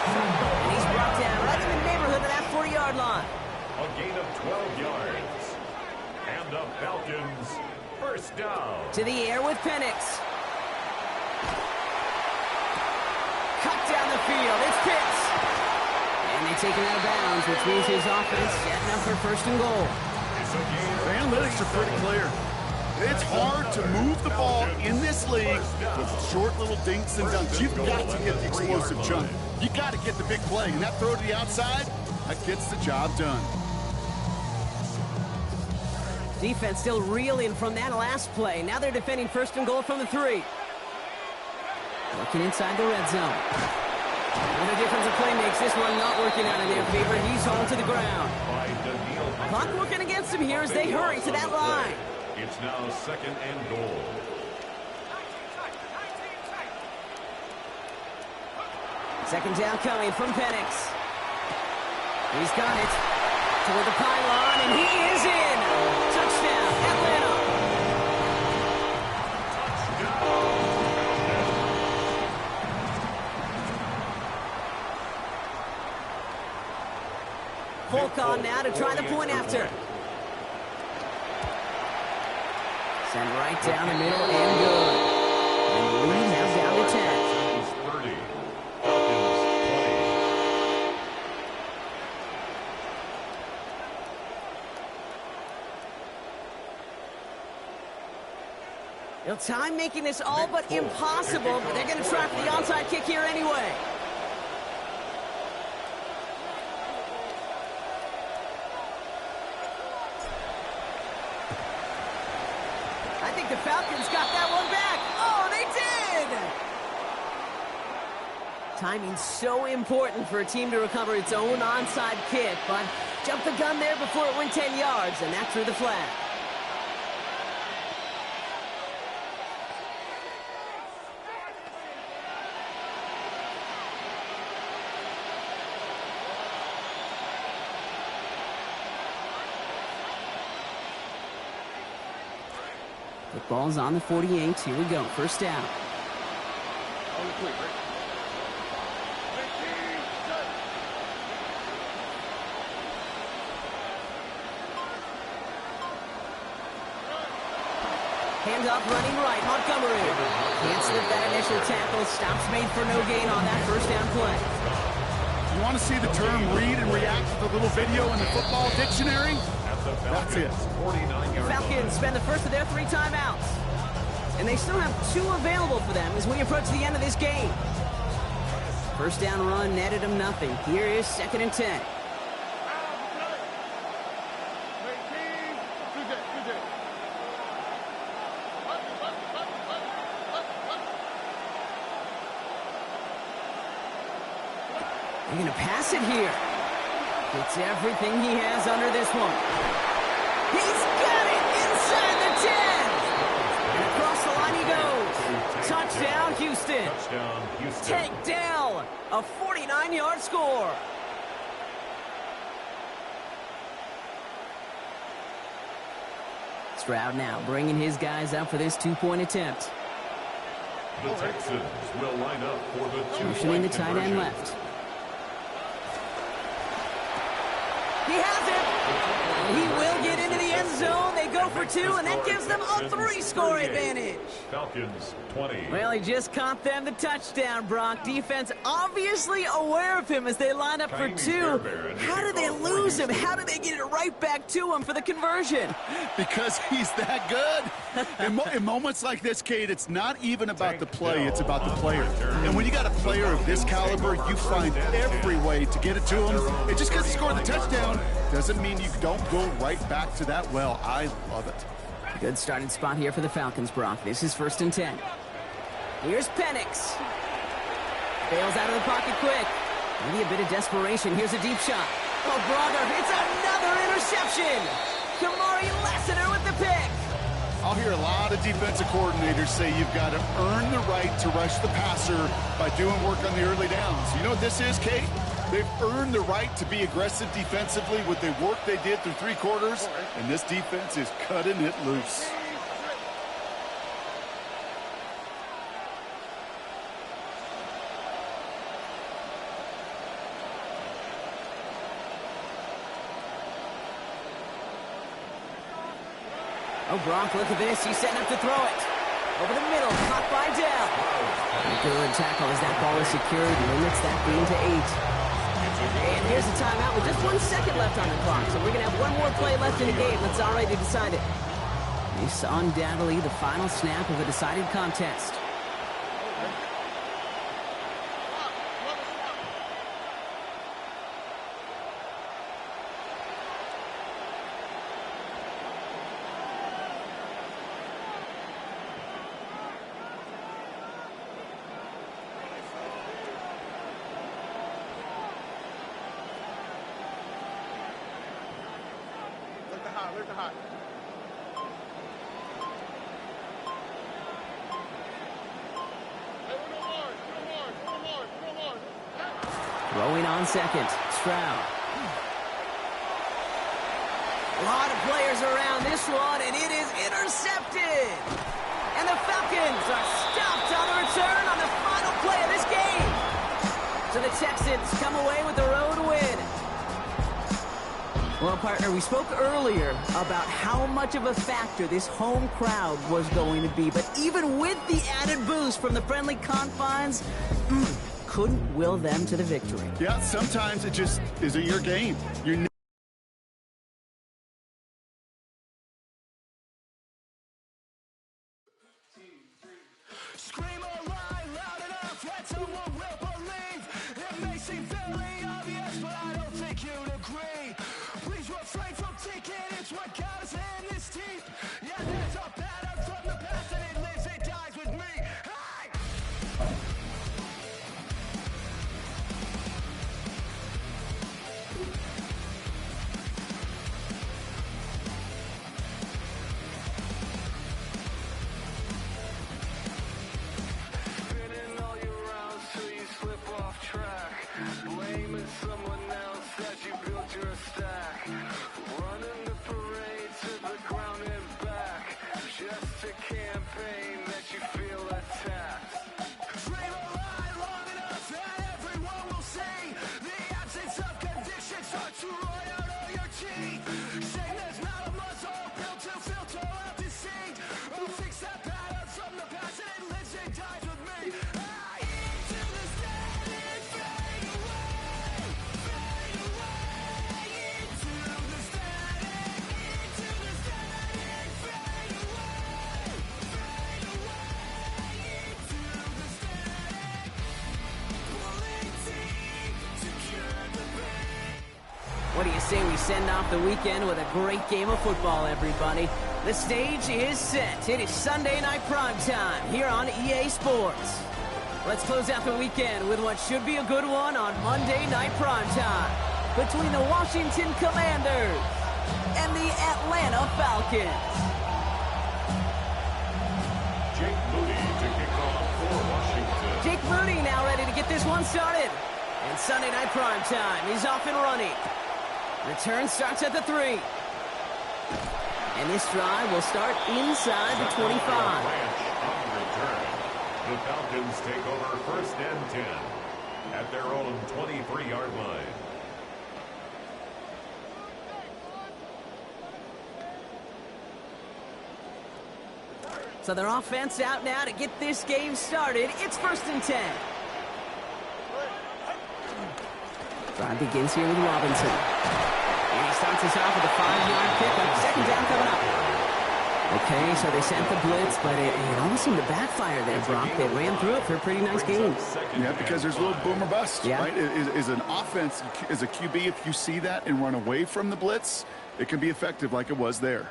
And he's brought down right in the neighborhood of that 40-yard line. A gain of 12 yards. And the Falcons, 1st down. To the air with Penix. Cut down the field. It's Pitts. And they take him out of bounds, which means his offense setting up for 1st and goal. The analytics are pretty clear. It's hard to move the ball in this league with short little dinks and dunks. You've got to get the explosive jump. You got to get the big play. And that throw to the outside, that gets the job done. Defense still reeling from that last play. Now they're defending 1st and goal from the 3. Looking inside the red zone. What a difference a play makes. This one not working out in their favor. He's hauled to the ground. Clock working against him here as they hurry to that line. It's now 2nd and goal. Second down coming from Penix. He's got it toward the pylon, and he is in. Touchdown, Atlanta. Folk on now to try the point after. Send right down the middle and good. And the lead now down to 10. 30. Falcons 20. Well, time making this all but impossible, but they're going to try for the onside kick here anyway. I think the Falcons got that one back. Oh, they did! Timing's so important for a team to recover its own onside kick, but jumped the gun there before it went 10 yards, and that threw the flag. The ball's on the 48. Here we go. First down. Handoff running right. Montgomery can't slip that initial tackle. Stops made for no gain on that first down play. You want to see the term read and react to the little video in the football dictionary? That's it. The Falcons spend the first of their 3 timeouts. And they still have 2 available for them as we approach the end of this game. First down run netted them nothing. Here is 2nd and 10. They're going to pass it here. Gets everything he has under this one. He's got it inside the 10. And across the line he goes. Touchdown, Houston. Touchdown, Houston. Take down. A 49-yard score. Stroud now bringing his guys up for this 2-point attempt. The Texans will line up for the 2-point Motioning the tight end left. He has it. He will get into the end zone. They go for 2, and that gives them a 3-score advantage. Falcons 20. Well, he just caught them the touchdown, Brock. Defense obviously aware of him as they line up for 2. How did they lose him? How did they get it right back to him for the conversion? Because he's that good. In moments like this, Kate, it's not even about the play, it's about the player. And when you got a player of this caliber, you find every way to get it to him. And just because he scored the touchdown doesn't mean you don't go right back to that well. I love it. Good starting spot here for the Falcons, Brock. This is 1st and 10. Here's Penix. Bails out of the pocket quick. Maybe a bit of desperation. Here's a deep shot. Oh, brother, it's another interception. Kamari Lassiter with the pick. I'll hear a lot of defensive coordinators say you've got to earn the right to rush the passer by doing work on the early downs. You know what this is, Kate? They've earned the right to be aggressive defensively with the work they did through 3 quarters, and this defense is cutting it loose. Oh, Brock, look at this. He's setting up to throw it. Over the middle, caught by Dell. A good tackle as that ball is secured. Limits that gain to 8. And here's a timeout with just 1 second left on the clock. So we're going to have 1 more play left in the game. Let's already decide it. This undoubtedly the final snap of a decided contest. Where's the hot? Throwing on second, Stroud. A lot of players around this one, and it is intercepted. And the Falcons are stopped on the return on the final play of this game. So the Texans come away with the road win. Well, partner, we spoke earlier about how much of a factor this home crowd was going to be. But even with the added boost from the friendly confines, couldn't will them to the victory. Yeah, sometimes it just isn't your game. You Scream a line loud enough that someone will believe. It may seem very obvious, but I don't think you'd agree. Please refrain from thinking it's what got us in this team. Yeah, there's a pattern from the past and it lives and dies with me. Hey! Spinning all your rounds till you slip off track. Blaming someone else as you build your stack. Running the parade to the ground and back. Just a campaign that you feel attacked. Dream a lie long enough that everyone will see. The absence of conviction starts to roll out of your teeth. Shame there's not a muzzle built to filter out deceit. I'll fix that pattern from the past and it lives and dies with me. Into the static, fade away, into the static, fade away, into the static, pulling teeth to cure the pain. What do you say we send off the weekend with a great game of football, everybody? The stage is set. It is Sunday night prime time here on EA Sports. Let's close out the weekend with what should be a good one on Monday night prime time between the Washington Commanders and the Atlanta Falcons. Jake Moody to kick off for Washington. Jake Moody now ready to get this one started. And Sunday night prime time is off and running. Return starts at the 3. And this drive will start inside the 25. Ranch on return. The Falcons take over first and 10 at their own 23-yard line. So their offense out now to get this game started. It's first and 10. Drive begins here with Robinson. And he starts us off with a 5-yard pickup. Second down coming up. Okay, so they sent the blitz, but it almost seemed to backfire there, Brock. They ran through it for a pretty nice game. Yeah, because there's a little boom or bust, Yeah. right? Is an offense, as a QB, if you see that and run away from the blitz, it can be effective like it was there.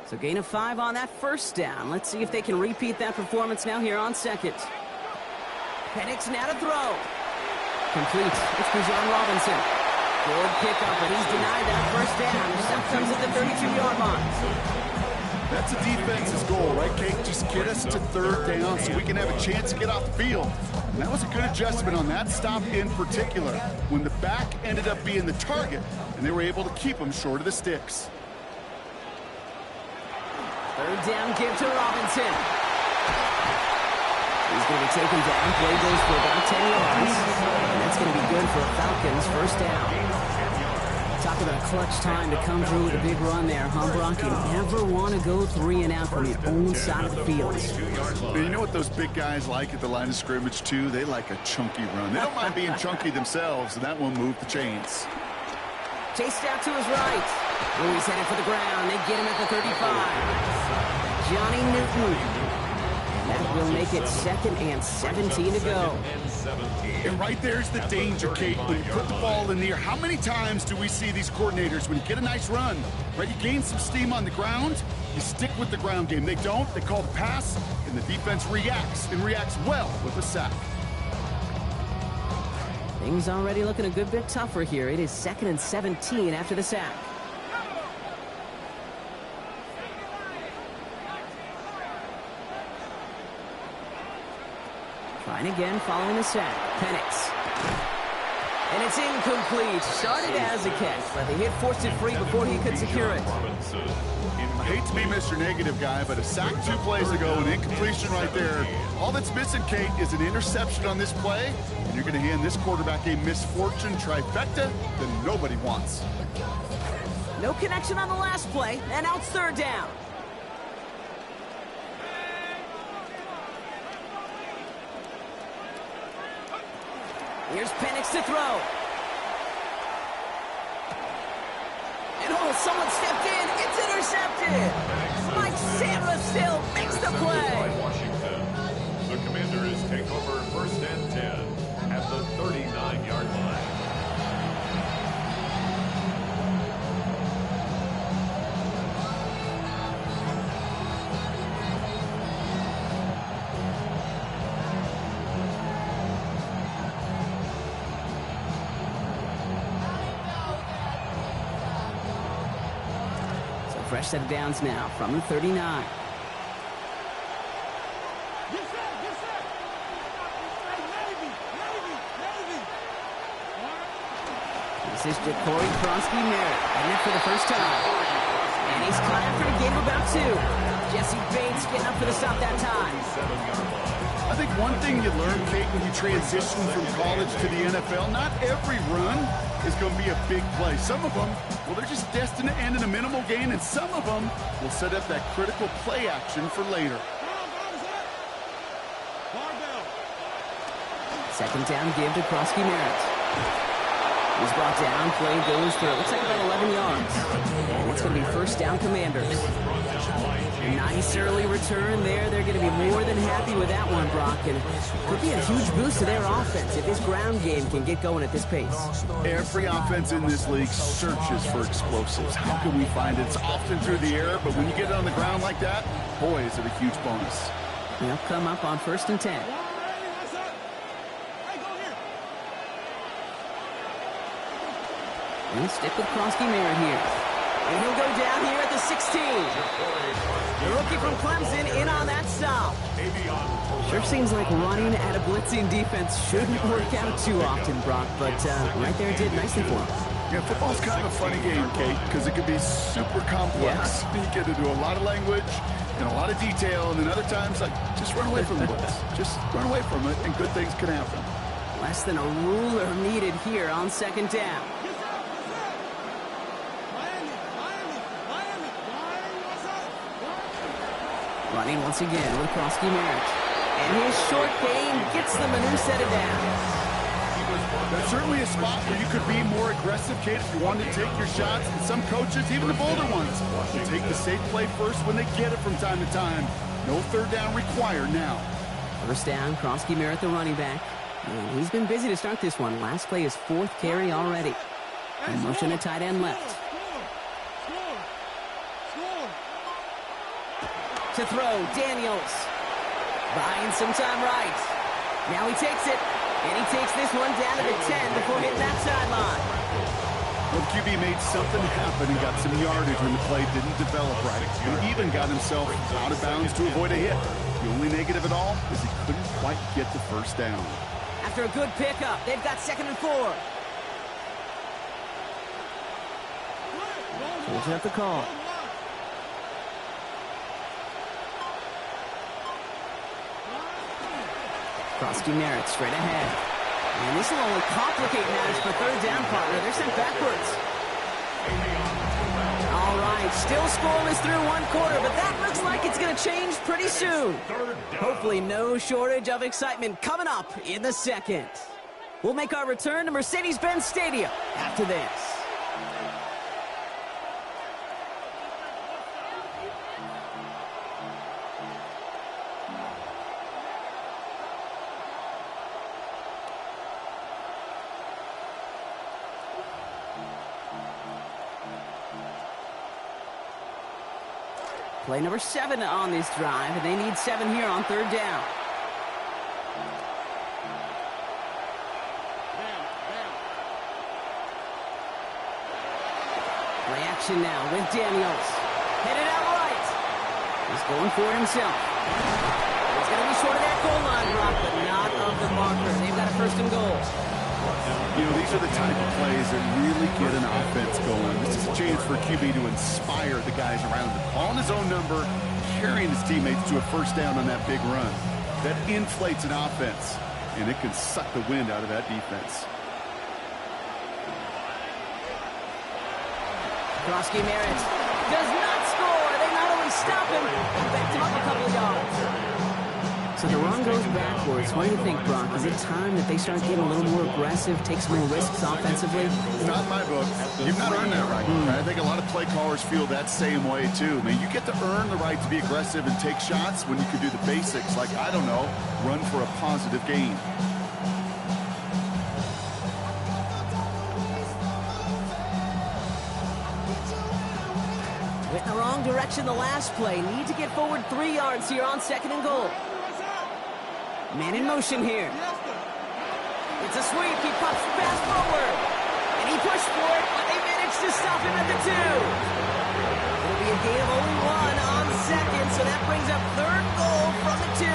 So gain of 5 on that first down. Let's see if they can repeat that performance now here on second. Penix now to throw. Complete. It's Bijan Robinson. Good pickup, but he's denied that first down. Stop comes at the 32-yard line. That's a defense's goal, right, Kate? Just get us to third down so we can have a chance to get off the field. And that was a good adjustment on that stop in particular, when the back ended up being the target, and they were able to keep him short of the sticks. Third down give to Robinson. He's going to be taken down. Play goes for about 10 yards. And that's going to be good for a Falcons first down. Talk about a clutch time to come through with a big run there, huh, Brock? You never want to go 3 and out from your own side of the field. You know what those big guys like at the line of scrimmage, too? They like a chunky run. They don't mind being chunky themselves, and that one moved the chains. Chased out to his right. Oh, he's headed for the ground. They get him at the 35. Johnny Newton. That will make it 2nd and 17 to go. And right there's the danger, Kate. When you put the ball in the air, how many times do we see these coordinators, when you get a nice run, right, you gain some steam on the ground, you stick with the ground game. They don't. They call the pass, and the defense reacts, and reacts well with a sack. Things already looking a good bit tougher here. It is 2nd and 17 after the sack. Trying again following the sack. Penix. And it's incomplete. Started as a catch, but the hit forced it free before he could secure it. I hate to be Mr. Negative guy, but a sack 2 plays ago, an incompletion right there. All that's missing, Kate, is an interception on this play, and you're going to hand this quarterback a misfortune trifecta that nobody wants. No connection on the last play, and now it's 3rd down. Here's Penix to throw. And oh, someone stepped in. It's intercepted. Mike Sandra still makes the play. Washington. The Commanders take over 1st and 10 at the 39-yard line. Fresh set of downs now from the 39. This is Ja'Cory Kronsky-Merritt, and it for the first time. And he's caught after a game about 2. Jesse Bates getting up for the stop that time. I think one thing you learn, Kate, when you transition from college to the NFL, not every run is going to be a big play. Some of them, well, they're just destined to end in a minimal gain, and some of them will set up that critical play action for later. 2nd down give to Kronsky-Merritt. He's brought down. Play goes for, it looks like about 11 yards. And it's going to be 1st down Commanders. Nice early return there. They're going to be more than happy with that one, Brock. And it could be a huge boost to their offense if this ground game can get going at this pace. Every offense in this league searches for explosives. How can we find it? It's often through the air, but when you get it on the ground like that, boy, is it a huge bonus. They'll come up on 1st and 10. And stick with Kronsky-Merritt here. And he'll go down here at the 16. The rookie from Clemson in on that stop. Sure seems like running at a blitzing defense shouldn't work out too often, Brock, but right there it did nicely for him. Yeah, football's kind of a funny game, Kate, because it can be super complex. Yeah. You get into a lot of language and a lot of detail, and then other times, like, just run away from the blitz. Just run away from it, and good things can happen. Less than a ruler needed here on 2nd down. Running once again with Kronsky-Merritt. And his short game gets them a new set of downs. That's certainly a spot where you could be more aggressive, Kate, if you wanted to take your shots. And some coaches, even the bolder ones, will take the safe play first when they get it from time to time. No 3rd down required now. 1st down, Kronsky-Merritt, the running back. And he's been busy to start this one. Last play is 4th carry already. And motion to tight end left. To throw, Daniels. Buying some time right. Now he takes it. And he takes this one down to the 10 before hitting that sideline. Well, the QB made something happen and got some yardage when the play didn't develop right. And even got himself out of bounds to avoid a hit. The only negative at all is he couldn't quite get the first down. After a good pickup, they've got 2nd and 4. Changing up the call. Krosky Merritt straight ahead. And this will only complicate matters for 3rd down, partner. They're sent backwards. All right, still scoreless through 1 quarter, but that looks like it's going to change pretty soon. Hopefully no shortage of excitement coming up in the 2nd. We'll make our return to Mercedes-Benz Stadium after this. Play number 7 on this drive, and they need 7 here on 3rd down. Play action now with Daniels. Headed out right. He's going for it himself. It's going to be short of that goal line, Brock, but not of the marker. They've got a 1st and goal. You know, these are the type of plays that really get an offense going. This is a chance for QB to inspire the guys around him. Calling his own number, carrying his teammates to a 1st down on that big run. That inflates an offense, and it can suck the wind out of that defense. Krosky Merritt does not score. They not only stop him, they backed him up a couple of yards. So the run goes backwards. What do you think, Brock? Is it time that they start getting a little more aggressive, take some more risks offensively? Not in my book. You've not earned that right. I think a lot of play callers feel that same way, too. I mean, you get to earn the right to be aggressive and take shots when you can do the basics, like, I don't know, run for a positive gain. Went in the wrong direction the last play. Need to get forward 3 yards here on 2nd and goal. Man in motion here. It's a sweep. He pops the pass forward. And he pushed for it, but they managed to stop him at the 2. It'll be a gain of only 1 on 2nd, so that brings up 3rd goal from the 2.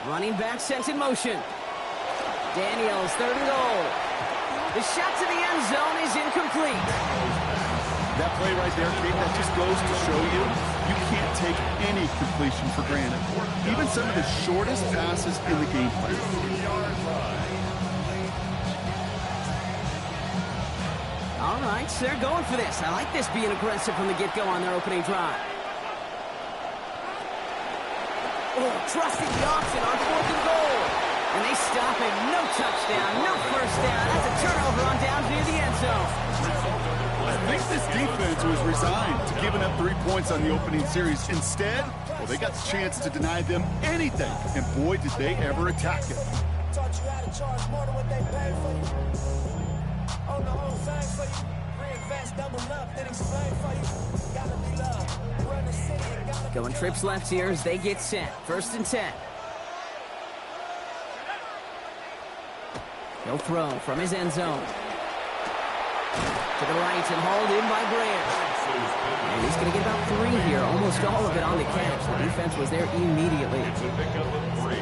Running back sent in motion. Daniels, 3rd and goal. The shot to the end zone is incomplete. That play right there, Kate, that just goes to show you, you can't take any completion for granted. Even some of the shortest passes in the game plan. All right, so they're going for this. I like this being aggressive from the get-go on their opening drive. Oh, trusting the option on 4th and goal. And they stop him. No touchdown, no 1st down. That's a turnover on downs near the end zone. I think this defense was resigned to giving up 3 points on the opening series. Instead, well, they got the chance to deny them anything. And boy, did they ever attack it. Taught you how to charge more than what they pay for you. Own the whole thing for you. Reinvest, double up, then explain for you. Gotta be loved. Run the city, gotta Going trips left here as they get set. 1st and 10. He'll throw from his end zone. To the right and hauled in by Branch. And he's going to get about 3 here, almost all of it on the catch. The defense was there immediately.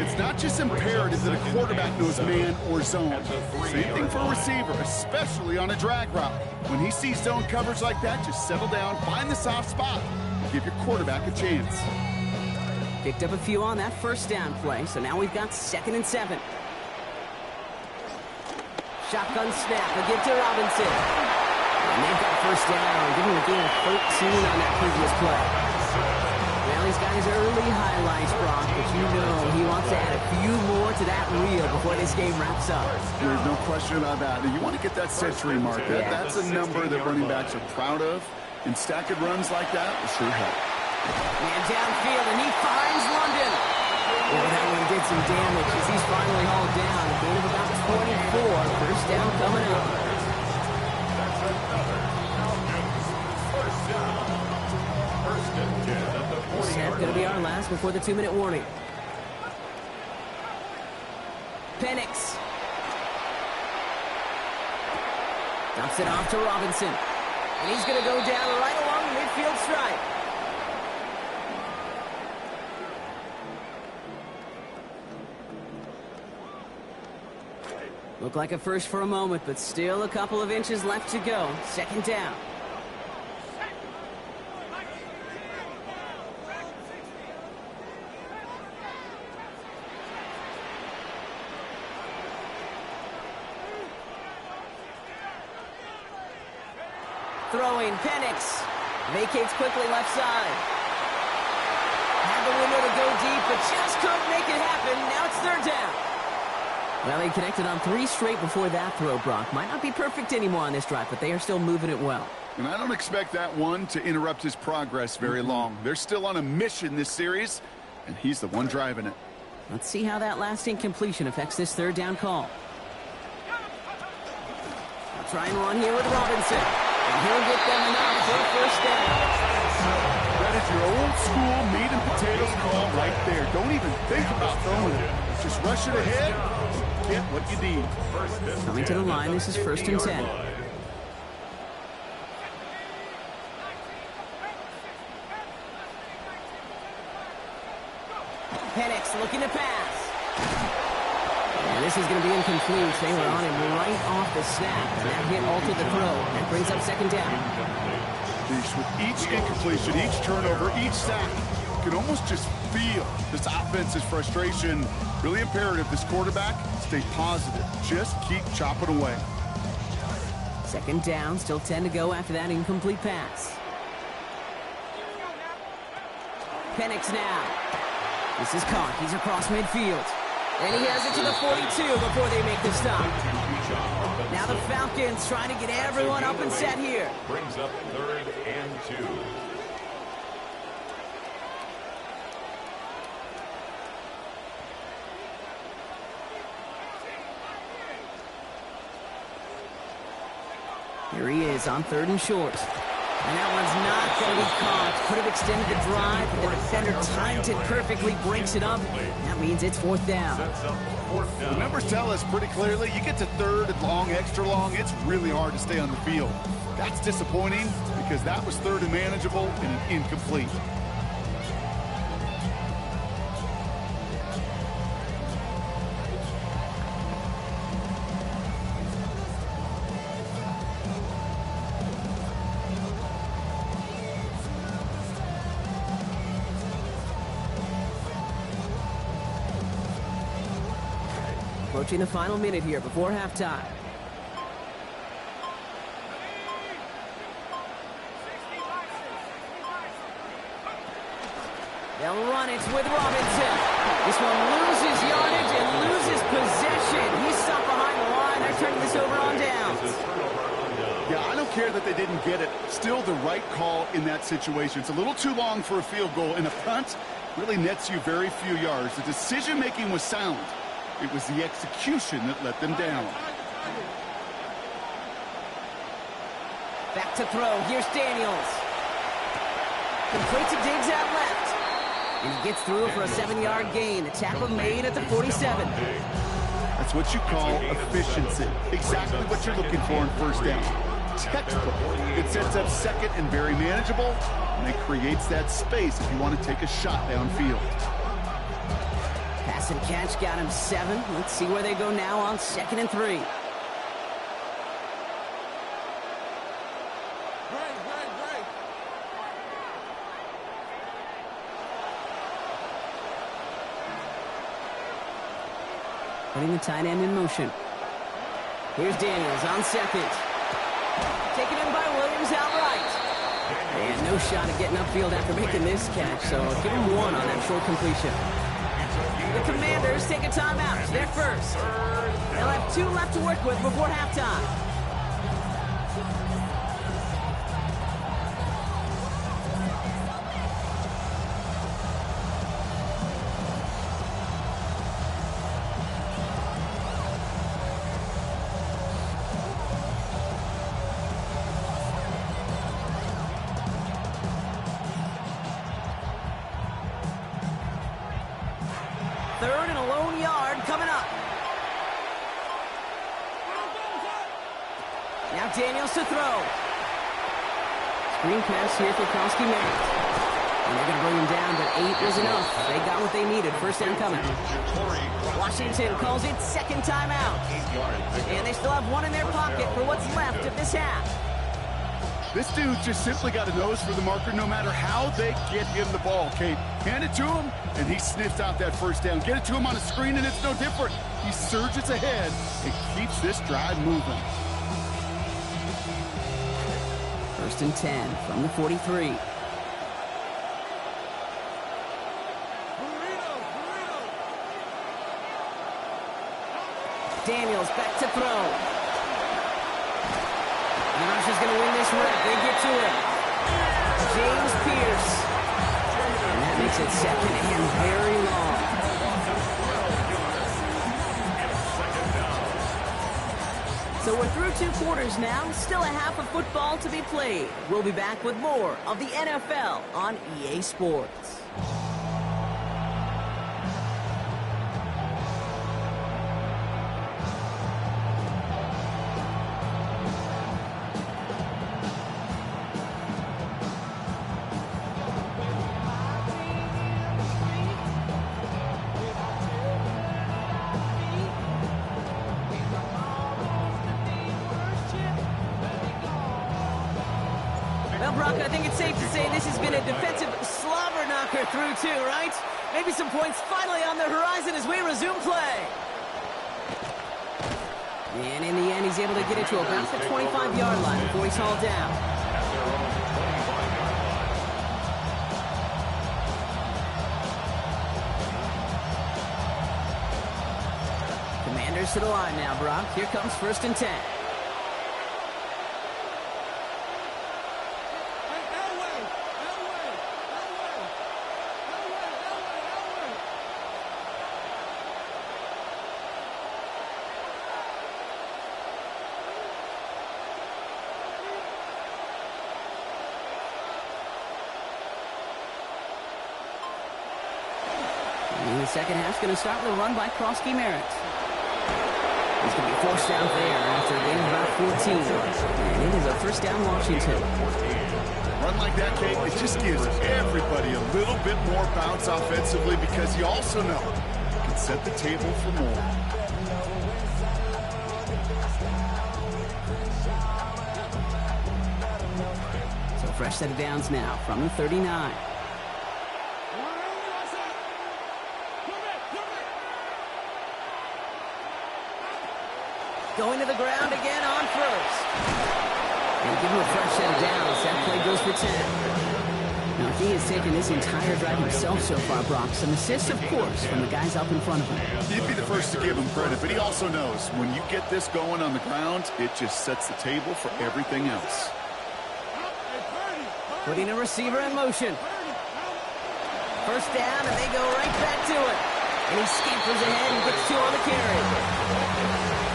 It's not just imperative that a quarterback knows man or zone. Same thing for a receiver, especially on a drag route. When he sees zone coverage like that, just settle down, find the soft spot, and give your quarterback a chance. Picked up a few on that 1st down play, so now we've got 2nd and 7. Shotgun snap, a get to Robinson. And they've got 1st down, giving him a gain of 13 on that previous play. Well, he's got his early highlights, Brock, but you know he wants to add a few more to that reel before this game wraps up. There's no question about that. You want to get that century mark. That's a number that running backs are proud of. And stacking runs like that will sure help. Man downfield, and he finds London. Boy, that one did some damage as he's finally hauled down. A gain of about 24. First down coming up. That's another Falcons first down. First and 10 at the 40-yard Snap going to be our last before the 2-minute warning. Penix. Dumps it off to Robinson. And he's going to go down right along the midfield stripe. Looked like a first for a moment, but still a couple of inches left to go. Second down. Throwing, Penix. Vacates quickly left side. Had the window to go deep, but just couldn't make it happen. Now it's third down. Well, they connected on 3 straight before that throw, Brock. Might not be perfect anymore on this drive, but they are still moving it well. And I don't expect that one to interrupt his progress very long. They're still on a mission this series, and he's the one driving it. Let's see how that last incompletion affects this third down call. I'll try and run here with Robinson. And he'll get them enough for a first down. That is your old school meat and potatoes call right there. Don't even think about throwing it. Just rush it ahead and get what you need. Coming to the line, this is first and 10. Penix looking to pass. And this is going to be incomplete. They were on him right off the snap, and that hit altered the throw. That brings up second down. With each incompletion, each turnover, each sack, you can almost just feel this offense's frustration. Really imperative this quarterback stay positive. Just keep chopping away. Second down, still 10 to go after that incomplete pass. Penix now. This is caught. He's across midfield. And he has it to the 42 before they make the stop. Now the Falcons trying to get everyone up and set here. Brings up third and 2. Here he is on third and short. And that one's not going to be caught. Could have extended the drive, but the defender timed it perfectly, breaks it up. That means it's fourth down. The numbers tell us pretty clearly, you get to third and long, extra long, it's really hard to stay on the field. That's disappointing because that was third and manageable and an incomplete. Approaching the final minute here before halftime. They'll run it with Robinson. This one loses yardage and loses possession. He's stopped behind the line. They're turning this over on downs. Yeah, I don't care that they didn't get it. Still the right call in that situation. It's a little too long for a field goal, and a punt really nets you very few yards. The decision-making was sound. It was the execution that let them down. Back to throw. Here's Daniels. Complete to Diggs out left. And he gets through for a 7-yard gain. The tackle made at the 47. That's what you call efficiency. Exactly what you're looking for in first down. Textbook. It sets up second and very manageable, and it creates that space if you want to take a shot downfield. Pass and catch got him 7. Let's see where they go now on 2nd and 3. Putting the tight end in motion. Here's Daniels on 2nd. Taken in by Williams outright. And no shot at getting upfield after making this catch, so give him 1 on that short completion. The Commanders take a timeout. They're first. They'll have 2 left to work with before halftime. 3rd and a lone yard coming up. Now Daniels to throw. Screen pass here for Krosky Merritt. And they're going to bring him down, but 8 was enough. They got what they needed. First down coming. Washington calls it second timeout. And they still have one in their pocket for what's left of this half. This dude just simply got a nose for the marker no matter how they get him the ball, Kate. Hand it to him, and he sniffs out that first down. Get it to him on a screen, and it's no different. He surges ahead and keeps this drive moving. 1st and 10 from the 43. Daniels back to throw. And the Russians going to win this rep. They get to it. James Pierce. And that makes it second and very long. So we're through 2 quarters now. Still a half of football to be played. We'll be back with more of the NFL on EA Sports. Well, Brock, I think it's safe to say this has been a defensive slobber knocker through 2, right? Maybe some points finally on the horizon as we resume play. And in the end, he's able to get it to about the 25-yard line before he's hauled down. Commanders to the line now, Brock. Here comes 1st and 10. And the second half's going to start with a run by Krosky Merritt. He's going to be forced out there after a gain of about 14. And it is a first down Washington. Run like that, Kate, it just gives everybody a little bit more bounce offensively because you also know you can set the table for more. So fresh set of downs now from the 39. Going to the ground again on first. And give him a fresh set of downs. That play goes for 10. Now, he has taken this entire drive himself so far, Brock. Some assists, of course, from the guys up in front of him. You'd be the first to give him credit, but he also knows when you get this going on the ground, it just sets the table for everything else. Putting a receiver in motion. First down, and they go right back to it. And he scampers ahead and gets 2 on the carry.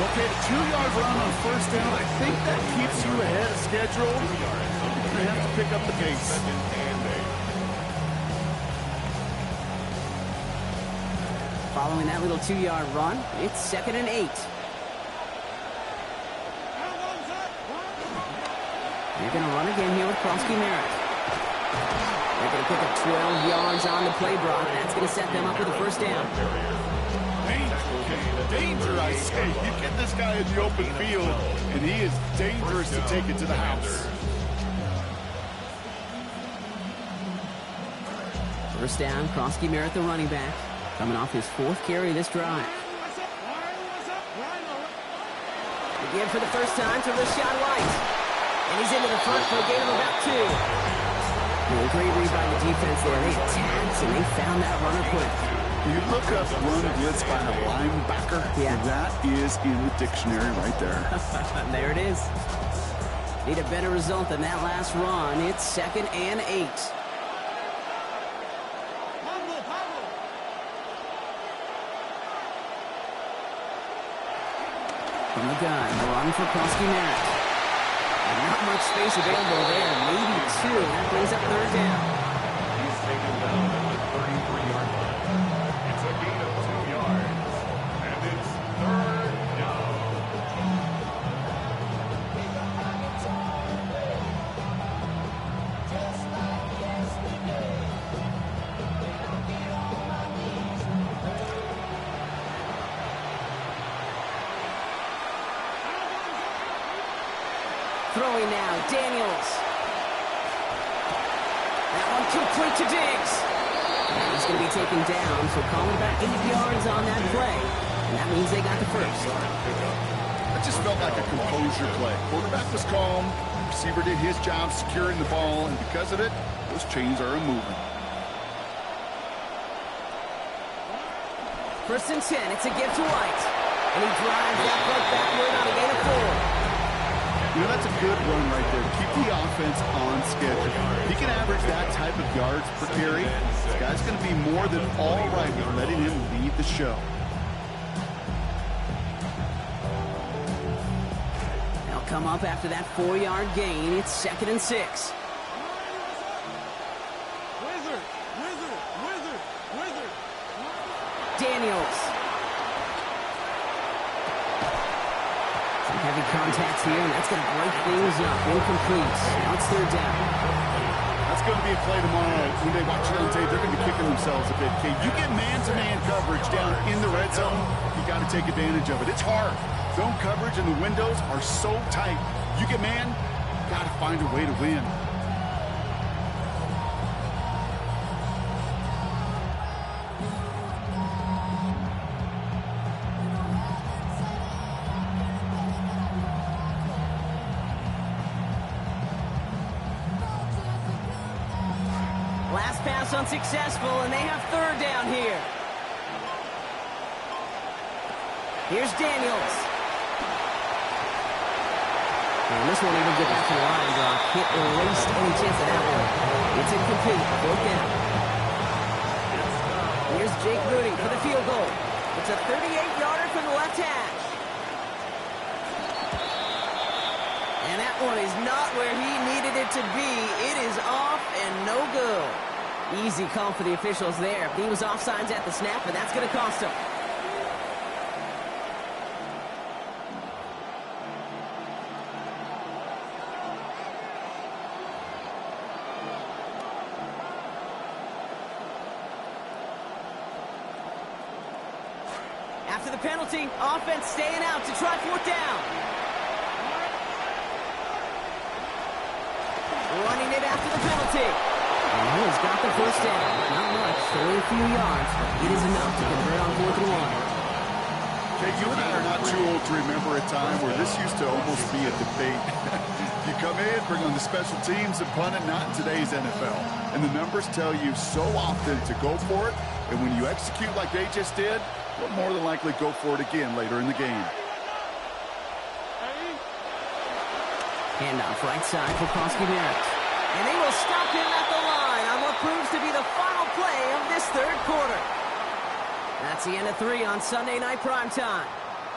Okay, the 2-yard run on first down, I think that keeps you ahead of schedule. You're going to have to pick up the pace. Following that little 2-yard run, it's 2nd and 8. They're going to run again here with Krosky Merritt. They're going to pick up 12 yards on the play, Brock. That's going to set them up with a first down. Danger, I say. You get this guy in the open field, and he is dangerous to take it to the house. First down, Krosky Merritt, the running back, coming off his 4th carry of this drive. Again for the first time to Rashad White. And he's into the front for a gain of about 2. A great read by the defense there. They attacked, and they found that runner quick. You look up run blitz by a linebacker, that is in the dictionary right there. There it is. Need a better result than that last run. It's 2nd and 8. From the gun, the run for Krosky Merritt. Not much space available there. Maybe 2. That brings up 3rd down. He's taken down at the 33-yard line. It's a a gain of 2 yards. And it's 3rd down. Throwing now, Daniels. That one complete to Diggs. And he's going to be taken down, so calling about 8 yards on that play. And that means they got the first. That just felt like a composure play. Quarterback was calm. Receiver did his job securing the ball, and because of it, those chains are moving. 1st and 10. It's a give to White. And he drives that punt backward on a gain of 4. You know, that's a good run right there. Keep the offense on schedule. He can average that type of yards per carry. This guy's going to be more than all right with letting him lead the show. They'll come up after that 4-yard gain. It's 2nd and 6. Daniels. Heavy contacts here, and that's going to break things up. Incomplete. Now it's 3rd down. That's going to be a play tomorrow. When they watch it on tape, they're going to be kicking themselves a bit. Okay, you get man-to-man coverage down in the red zone, you got to take advantage of it. It's hard. Zone coverage and the windows are so tight. You get man, got to find a way to win. Last pass unsuccessful, and they have 3rd down here. Here's Daniels. And this won't even get back to the line, Brock. Can't erase any chance of that one. It's incomplete. 4th down. Here's Jake Moody for the field goal. It's a 38-yarder from the left hash. And that one is not where he needed it to be. It is off and no good. Easy call for the officials there. He was offsides at the snap, and that's going to cost him. After the penalty, offense staying out to try 4th down. Running it after the penalty. And he's got the 1st down. Not much, only a few yards, but it is enough to convert on 4th and 1. Okay, you and I are not too old to remember a time where this used to almost be a debate. You come in, bring on the special teams and punt it, not in today's NFL. And the numbers tell you so often to go for it, and when you execute like they just did, you'll more than likely go for it again later in the game. Handoff right side for Koski Merritt. And they will stop him at the line on what proves to be the final play of this 3rd quarter. That's the end of 3 on Sunday Night Primetime.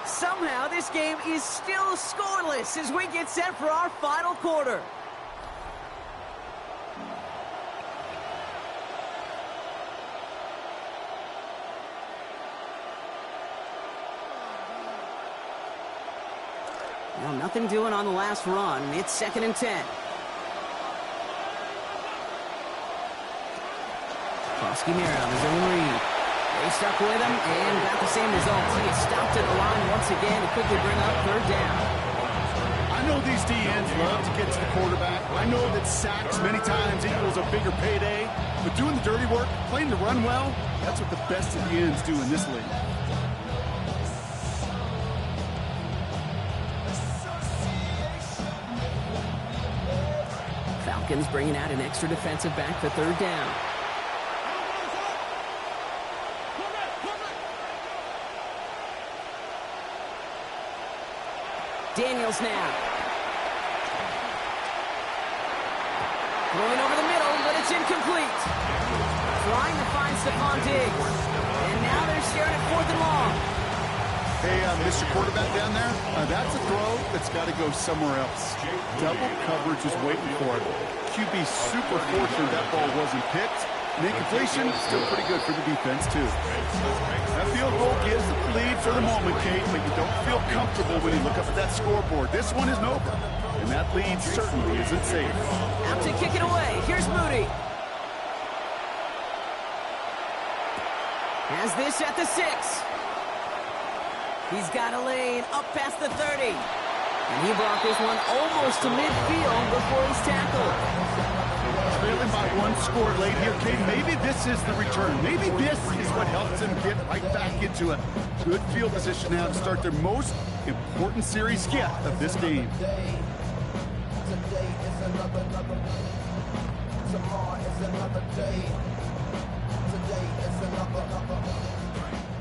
Somehow this game is still scoreless as we get set for our final quarter. Well, nothing doing on the last run. It's 2nd and 10. Koski Merritt on his own read. They stuck with him and got the same results. He is stopped at the line once again to quickly bring up 3rd down. I know these DNs love to get to the quarterback. I know that sacks many times equals a bigger payday. But doing the dirty work, playing the run well, that's what the best of the ends do in this league. Falcons bringing out an extra defensive back for 3rd down. Daniels now. Throwing over the middle, but it's incomplete. Trying to find Stephon Diggs. And now they're sharing it 4th and long. Hey, Mr. Quarterback down there, that's a throw that's got to go somewhere else. Double coverage is waiting for it. QB super fortunate that ball wasn't picked. And completion, still pretty good for the defense, too. That field goal gives the lead for the moment, Kate, but you don't feel comfortable when you look up at that scoreboard. This one isn't over, and that lead certainly isn't safe. Out to kick it away. Here's Moody. Has this at the 6. He's got a lane up past the 30. And he brought this one almost to midfield before he's tackled. Trailing by 1 score late here, Kate. Maybe this is the return. Maybe this is what helps them get right back into a good field position now to start their most important series yet of this game.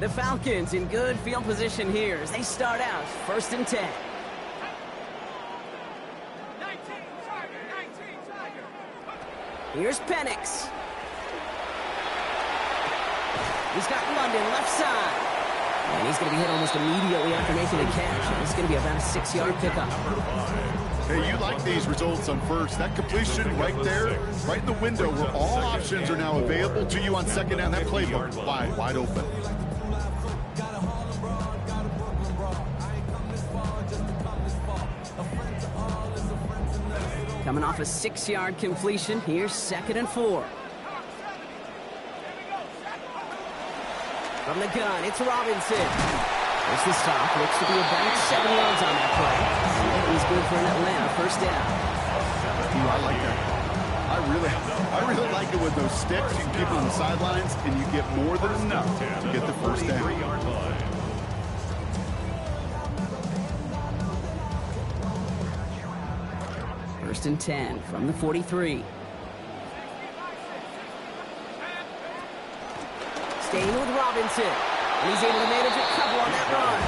The Falcons in good field position here as they start out 1st and 10. Here's Penix. He's got London left side. And he's going to be hit almost immediately after making the catch. And it's going to be about a 6-yard pickup. Hey, you like these results on first. That completion right there, right in the window where all options are now available to you on second down. That playbook wide open. Coming off a 6-yard completion, here's 2nd and 4. From the gun, it's Robinson. There's the stop. Looks to be about 7 yards on that play. He's good for an Atlanta 1st down. Ooh, I like that. I really like it with those sticks. You can keep them on the sidelines, and you get more than enough to get the 1st down. 1st and 10 from the 43. Staying with Robinson. And he's able to manage a couple on that run.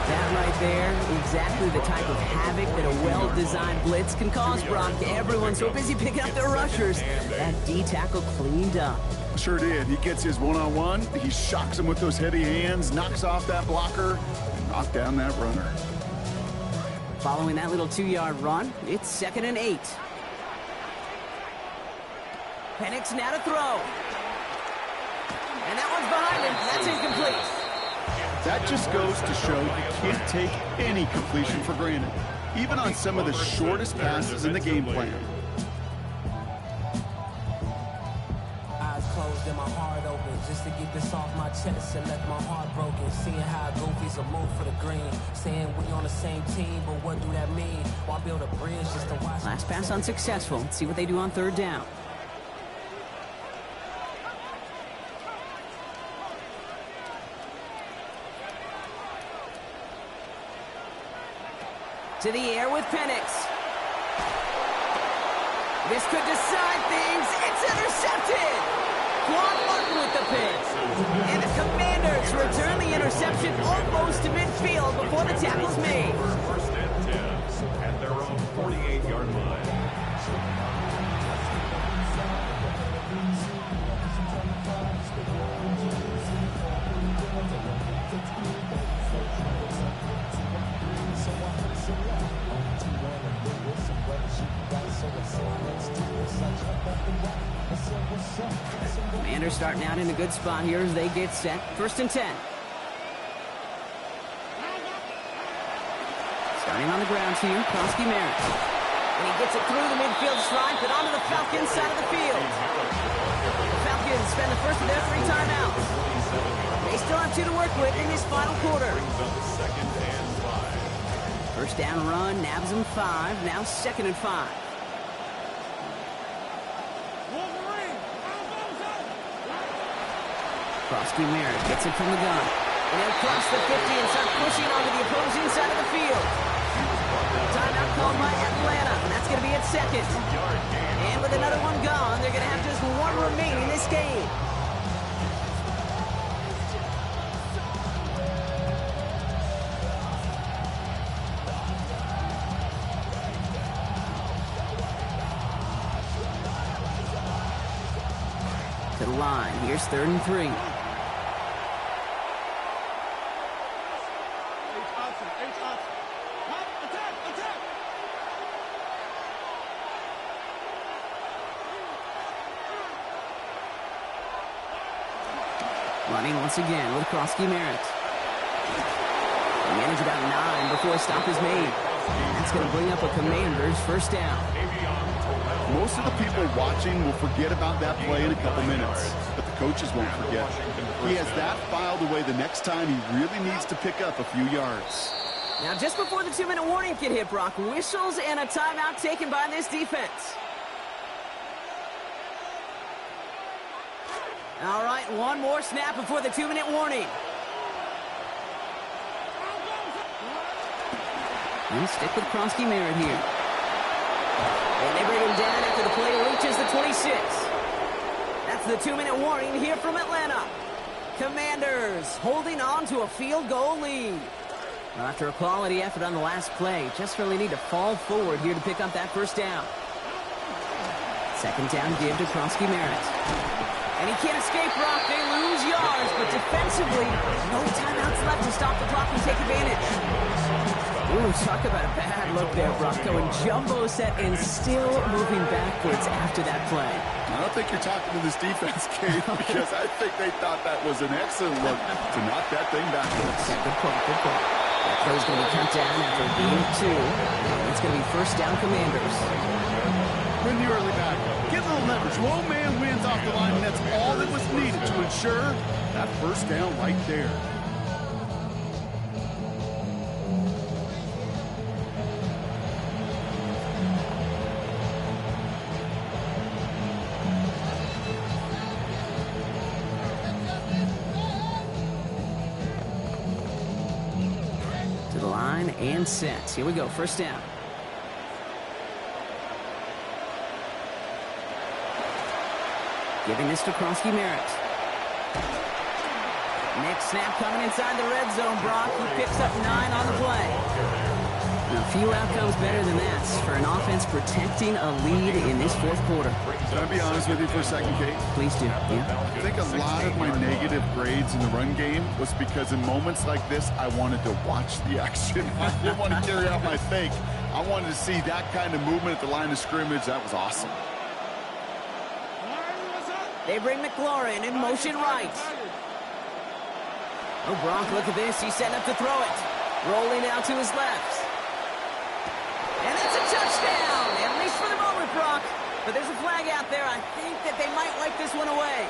That right there, exactly the type of havoc that a well-designed blitz can cause, Brock. Everyone's so busy picking up their rushers. That D-tackle cleaned up. Sure did. He gets his one-on-one. He shocks him with those heavy hands, knocks off that blocker, and knocks down that runner. Following that little 2-yard run, it's 2nd and 8. Penix now to throw. And that one's behind him. That's incomplete. That just goes to show you can't take any completion for granted, even on some of the shortest passes in the game plan. Eyes closed and my heart open, just to get this off my chest and left my heart broken. Seeing how goofies are moved for the green, saying we on the same team, but what do that mean? Why build a bridge just to watch? Last pass unsuccessful. Let's see what they do on 3rd down. To the air with Penix. This could decide things. It's intercepted. Quan Martin with the pick. And the Commanders return the interception almost to midfield before the tackle's made. 1st and 10 at their own 48-yard line. Commanders starting out in a good spot here as they get set. 1st and 10. Starting on the ground here, Krosky Merritt. And he gets it through the midfield stripe and onto the Falcons side of the field. The Falcons spend the first of their 3 timeouts. They still have 2 to work with in this final quarter. 1st down run, nabs them 5. Now 2nd and 5. Krosky Merritt gets it from the gun. And he'll cross the 50 and start pushing onto the opposing side of the field. Timeout called by Atlanta, and that's going to be its 2nd. And with another one gone, they're going to have just 1 remaining in this game. To the line, here's 3rd and 3. Running once again with Krosky Merritt. They manage about 9 before a stop is made. That's going to bring up a Commanders first down. Most of the people watching will forget about that play in a couple minutes, but the coaches won't forget. He has that filed away the next time he really needs to pick up a few yards. Now, just before the 2-minute warning can hit, Brock, whistles and a timeout taken by this defense. All right, one more snap before the 2-minute warning. And stick with Krosky Merritt here. And they bring him down after the play reaches the 26. That's the 2-minute warning here from Atlanta. Commanders holding on to a field goal lead. Well, after a quality effort on the last play, just really need to fall forward here to pick up that first down. Second down give to Krosky Merritt. And he can't escape, Brock. They lose yards, but defensively, no timeouts left to stop the clock and take advantage. Ooh, talk about a bad look there, Brock. Going jumbo set and still moving backwards after that play. I don't think you're talking to this defense, Kate, because I think they thought that was an excellent look to knock that thing backwards. Yeah, good point, good point. That play's going to be cut down after a gain of 2. It's going to be first down Commanders. Win the early back. Get a little leverage. Low man wins off the line, and that's all that was needed to ensure that first down right there. To the line and set. Here we go, first down. Giving this to Krosky Merritt. Next snap coming inside the red zone, Brock. He picks up 9 on the play. Now, a few outcomes better than that for an offense protecting a lead in this fourth quarter. Can I be honest with you for a second, Kate? Please do. Yeah. I think a lot of my negative grades in the run game was because in moments like this, I wanted to watch the action. I didn't want to carry out my fake. I wanted to see that kind of movement at the line of scrimmage. That was awesome. They bring McLaurin in motion right. Oh, Brock, look at this. He's setting up to throw it. Rolling out to his left. And it's a touchdown, at least for the moment, Brock. But there's a flag out there. I think that they might wipe this one away.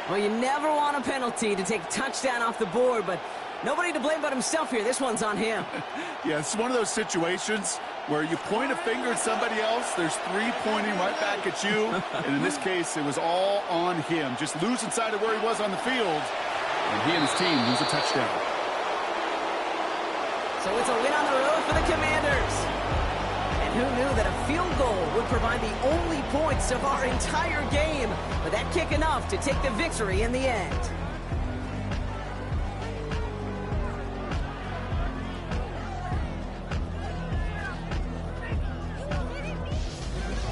Well, you never want a penalty to take a touchdown off the board, but nobody to blame but himself here. This one's on him. Yeah, it's one of those situations where you point a finger at somebody else, there's 3 pointing right back at you, and in this case, it was all on him. Just losing sight of where he was on the field, and he and his team lose a touchdown. So it's a win on the road for the Commanders. And who knew that a field goal would provide the only points of our entire game, but that kick enough to take the victory in the end.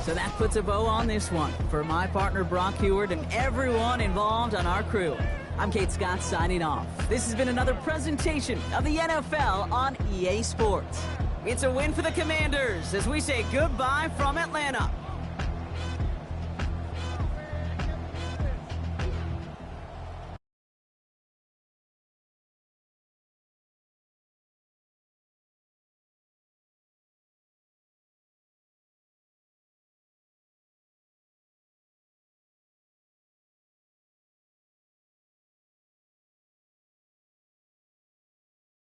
So that puts a bow on this one. For my partner Brock Huard and everyone involved on our crew, I'm Kate Scott signing off. This has been another presentation of the NFL on EA Sports. It's a win for the Commanders as we say goodbye from Atlanta.